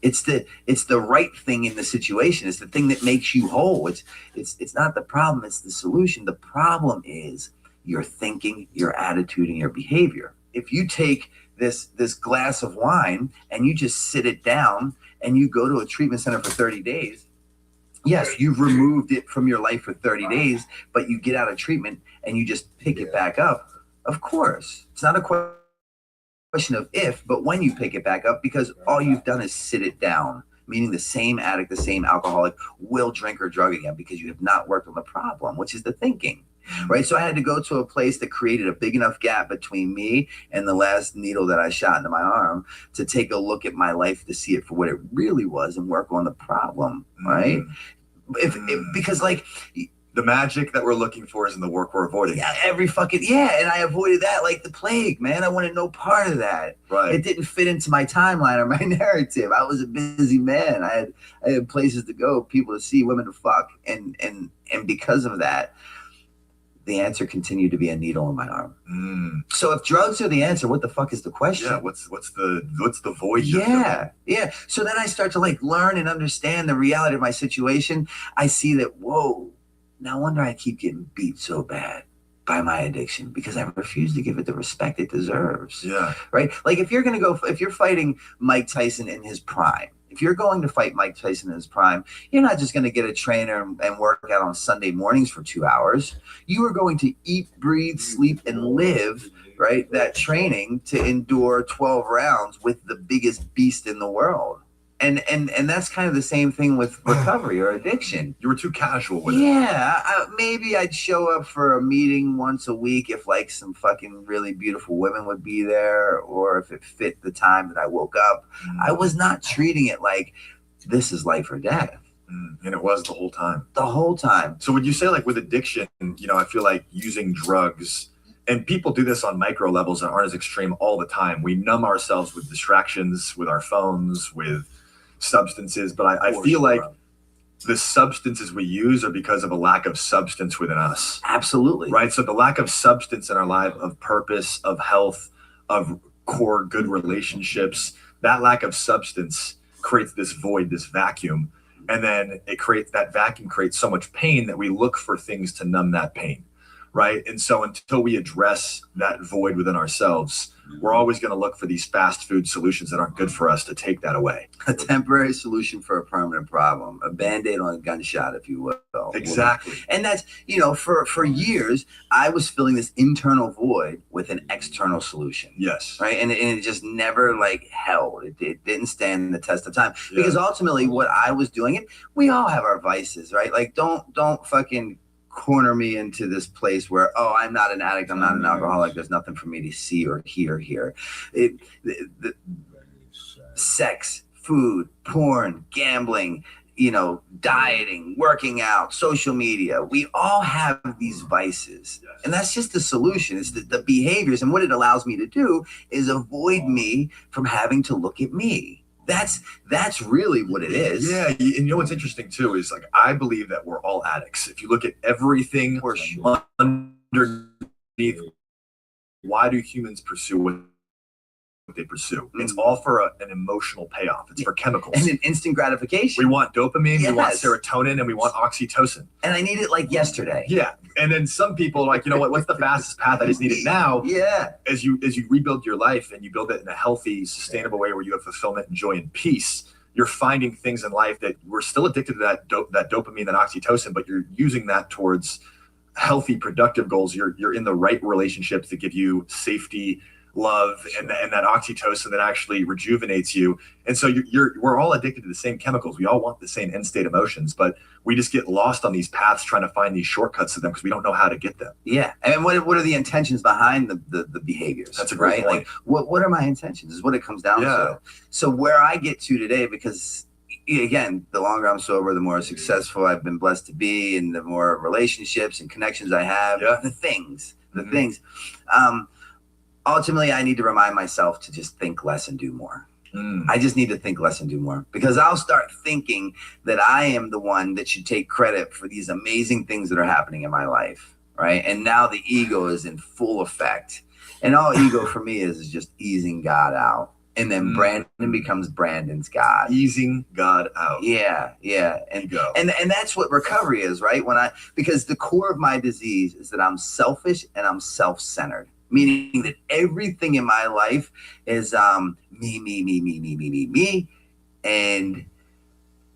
It's the right thing in the situation. It's the thing that makes you whole. It's not the problem. It's the solution. The problem is your thinking, your attitude, and your behavior. If you take this glass of wine and you just sit it down and you go to a treatment center for 30 days, yes, you've removed it from your life for 30 days, but you get out of treatment and you just pick it back up. Of course, it's not a question of if, but when you pick it back up, because all you've done is sit it down, meaning the same addict, the same alcoholic will drink or drug again because you have not worked on the problem, which is the thinking. Right. So I had to go to a place that created a big enough gap between me and the last needle that I shot into my arm to take a look at my life to see it for what it really was and work on the problem. Right. Because like the magic that we're looking for is in the work we're avoiding. Yeah, and I avoided that like the plague, man. I wanted no part of that. Right. It didn't fit into my timeline or my narrative. I was a busy man. I had places to go, people to see, women to fuck, and because of that, the answer continued to be a needle in my arm. So if drugs are the answer, what the fuck is the question? Yeah, what's the void? Yeah. So then I start to like learn and understand the reality of my situation. I see that, whoa, no wonder I keep getting beat so bad by my addiction because I refuse to give it the respect it deserves. Yeah. Right? Like if you're fighting Mike Tyson in his prime, if you're going to fight Mike Tyson in his prime, you're not just going to get a trainer and work out on Sunday mornings for 2 hours. You are going to eat, breathe, sleep, and live, right, that training to endure 12 rounds with the biggest beast in the world. And that's kind of the same thing with recovery or addiction. You were too casual with it. Yeah, maybe I'd show up for a meeting once a week if like some fucking really beautiful women would be there, or if it fit the time that I woke up. I was not treating it like this is life or death. And it was the whole time. The whole time. So would you say, like, with addiction, you know, I feel like using drugs, and people do this on micro levels that aren't as extreme all the time. We numb ourselves with distractions, with our phones, with substances. But I feel like the substances we use are because of a lack of substance within us. Absolutely. Right? So the lack of substance in our life, of purpose, of health, of core good relationships, that lack of substance creates this void, this vacuum. And then that vacuum creates so much pain that we look for things to numb that pain. Right. And so until we address that void within ourselves, we're always going to look for these fast food solutions that aren't good for us to take that away. A temporary solution for a permanent problem, a Band-Aid on a gunshot, if you will. Exactly. And that's, you know, for years, I was filling this internal void with an external solution. Yes. Right. And it just never like held. It didn't stand the test of time because ultimately what I was doing, and we all have our vices, right? Like don't fucking corner me into this place where, oh, I'm not an addict, I'm not an alcoholic, there's nothing for me to see or hear here. Sex, food, porn, gambling, you know, dieting, working out, social media, we all have these vices. And that's just the solution. It's the behaviors. And what it allows me to do is avoid me from having to look at me. That's really what it is. Yeah, and you know what's interesting too is, like, I believe that we're all addicts. If you look at everything underneath, why do humans pursue what they pursue? It's all for an emotional payoff. It's for chemicals and an instant gratification. We want dopamine, we want serotonin, and we want oxytocin. And I need it like yesterday. Yeah. And then some people are like, you know what? What's the fastest path? I just need it now. Yeah. As you rebuild your life and you build it in a healthy, sustainable way where you have fulfillment and joy and peace, you're finding things in life that we're still addicted to that dopamine, that oxytocin, but you're using that towards healthy, productive goals. You're in the right relationships that give you safety, love, and that oxytocin that actually rejuvenates you. And so we're all addicted to the same chemicals. We all want the same end state emotions, but we just get lost on these paths trying to find these shortcuts to them because we don't know how to get them. Yeah. And what are the intentions behind the behaviors? That's a great point. Like what are my intentions is what it comes down to. So where I get to today, because again, the longer I'm sober, the more successful I've been blessed to be, and the more relationships and connections I have, the things. Ultimately, I need to remind myself to just think less and do more. I just need to think less and do more, because I'll start thinking that I am the one that should take credit for these amazing things that are happening in my life, right? And now the ego is in full effect. And all ego for me is just easing God out. And then Brandon becomes Brandon's God. Easing God out. Yeah. And that's what recovery is, right? Because the core of my disease is that I'm selfish and I'm self-centered. Meaning that everything in my life is me, and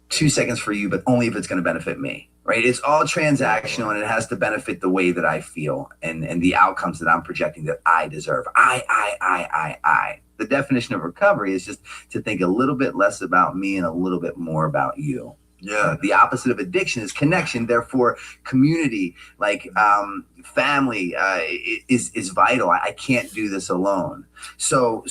2 seconds for you, but only if it's going to benefit me, right? It's all transactional, and it has to benefit the way that I feel and the outcomes that I'm projecting that I deserve. I. The definition of recovery is just to think a little bit less about me and a little bit more about you. Yeah. The opposite of addiction is connection. Therefore, community, like family, is vital. I can't do this alone. So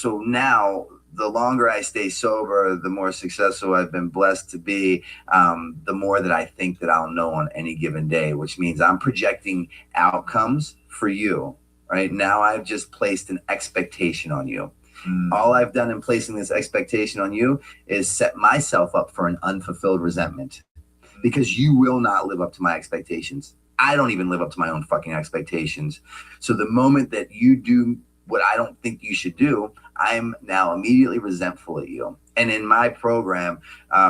now, the longer I stay sober, the more successful I've been blessed to be, the more that I think that I'll know on any given day, which means I'm projecting outcomes for you. Right now, I've just placed an expectation on you. All I've done in placing this expectation on you is set myself up for an unfulfilled resentment, because you will not live up to my expectations. I don't even live up to my own fucking expectations. So the moment that you do what I don't think you should do, I'm now immediately resentful at you. And in my program,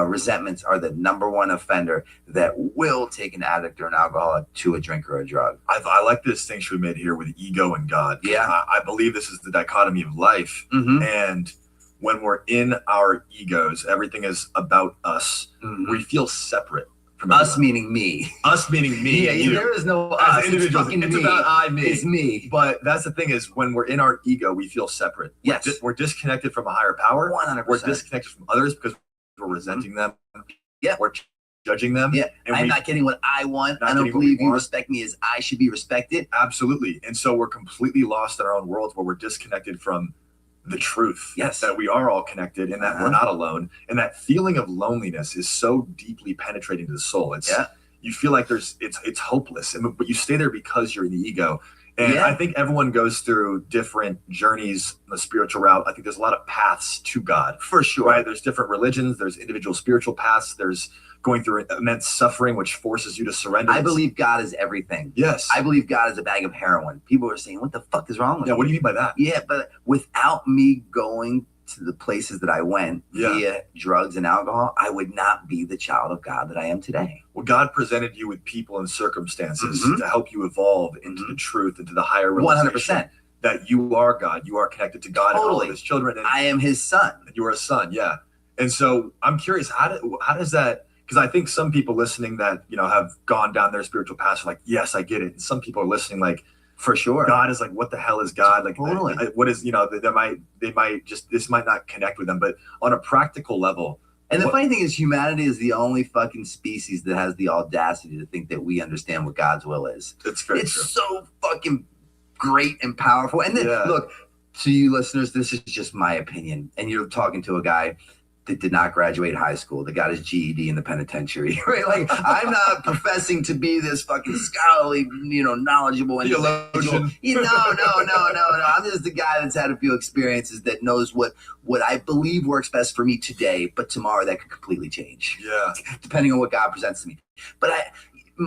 resentments are the #1 offender that will take an addict or an alcoholic to a drink or a drug. I like this distinction we made here with ego and God. Yeah. I believe this is the dichotomy of life. And when we're in our egos, everything is about us. We feel separate. Us meaning me. Us meaning me. Yeah, there is no us. It's fucking it's me. about I, me. It's me. But that's the thing is, when we're in our ego, we feel separate. Yes. We're disconnected from a higher power. 100%. We're disconnected from others because we're resenting them. Yeah. We're judging them. Yeah. And I'm not getting what I want. I don't believe you respect me as I should be respected. Absolutely. And so we're completely lost in our own worlds, where we're disconnected from the truth. Yes. That we are all connected and that we're not alone. And that feeling of loneliness is so deeply penetrating to the soul. You feel like it's hopeless, but you stay there because you're in the ego. And I think everyone goes through different journeys on the spiritual route. I think there's a lot of paths to God. For sure. Right? There's different religions. There's individual spiritual paths. There's going through immense suffering, which forces you to surrender. I believe God is everything. Yes. I believe God is a bag of heroin. People are saying, what the fuck is wrong with you? What do you mean by that? Yeah, but without me going to the places that I went via drugs and alcohol, I would not be the child of God that I am today. Well, God presented you with people and circumstances to help you evolve into the truth, into the higher realization 100%. that you are God. You are connected to God and all of his children. And I am his son. You are a son, yeah. And so I'm curious, how does that, because I think some people listening that, have gone down their spiritual path are like, yes, I get it. And some people are listening like, for sure, God is like, what the hell is God? Like, totally. What is, they might just, this might not connect with them, but on a practical level. And the funny thing is, humanity is the only fucking species that has the audacity to think that we understand what God's will is. It's very true. So fucking great and powerful. And then look, to you listeners, this is just my opinion. And you're talking to a guy that did not graduate high school, that got his GED in the penitentiary, right? Like, I'm not professing to be this fucking scholarly, knowledgeable individual. No. I'm just the guy that's had a few experiences that knows what I believe works best for me today, but tomorrow that could completely change. Yeah. Depending on what God presents to me. But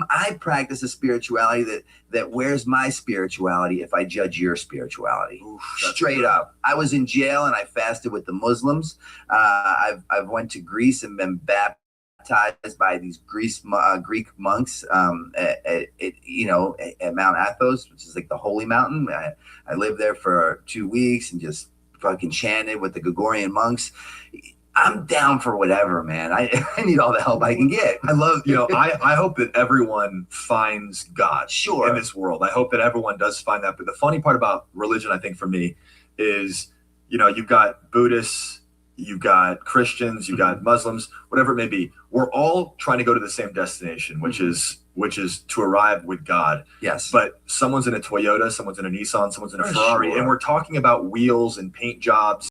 I practice a spirituality that where's my spirituality if I judge your spirituality? Straight up. I was in jail and I fasted with the Muslims. I've went to Greece and been baptized by these Greek monks at Mount Athos, which is like the holy mountain. I lived there for 2 weeks and just fucking chanted with the Gregorian monks. I'm down for whatever, man. I need all the help I can get. I love, I hope that everyone finds God in this world. I hope that everyone does find that. But the funny part about religion, I think for me, is, you've got Buddhists, you've got Christians, you've got Muslims, whatever it may be. We're all trying to go to the same destination, which is to arrive with God. Yes. But someone's in a Toyota, someone's in a Nissan, someone's in a Ferrari, and we're talking about wheels and paint jobs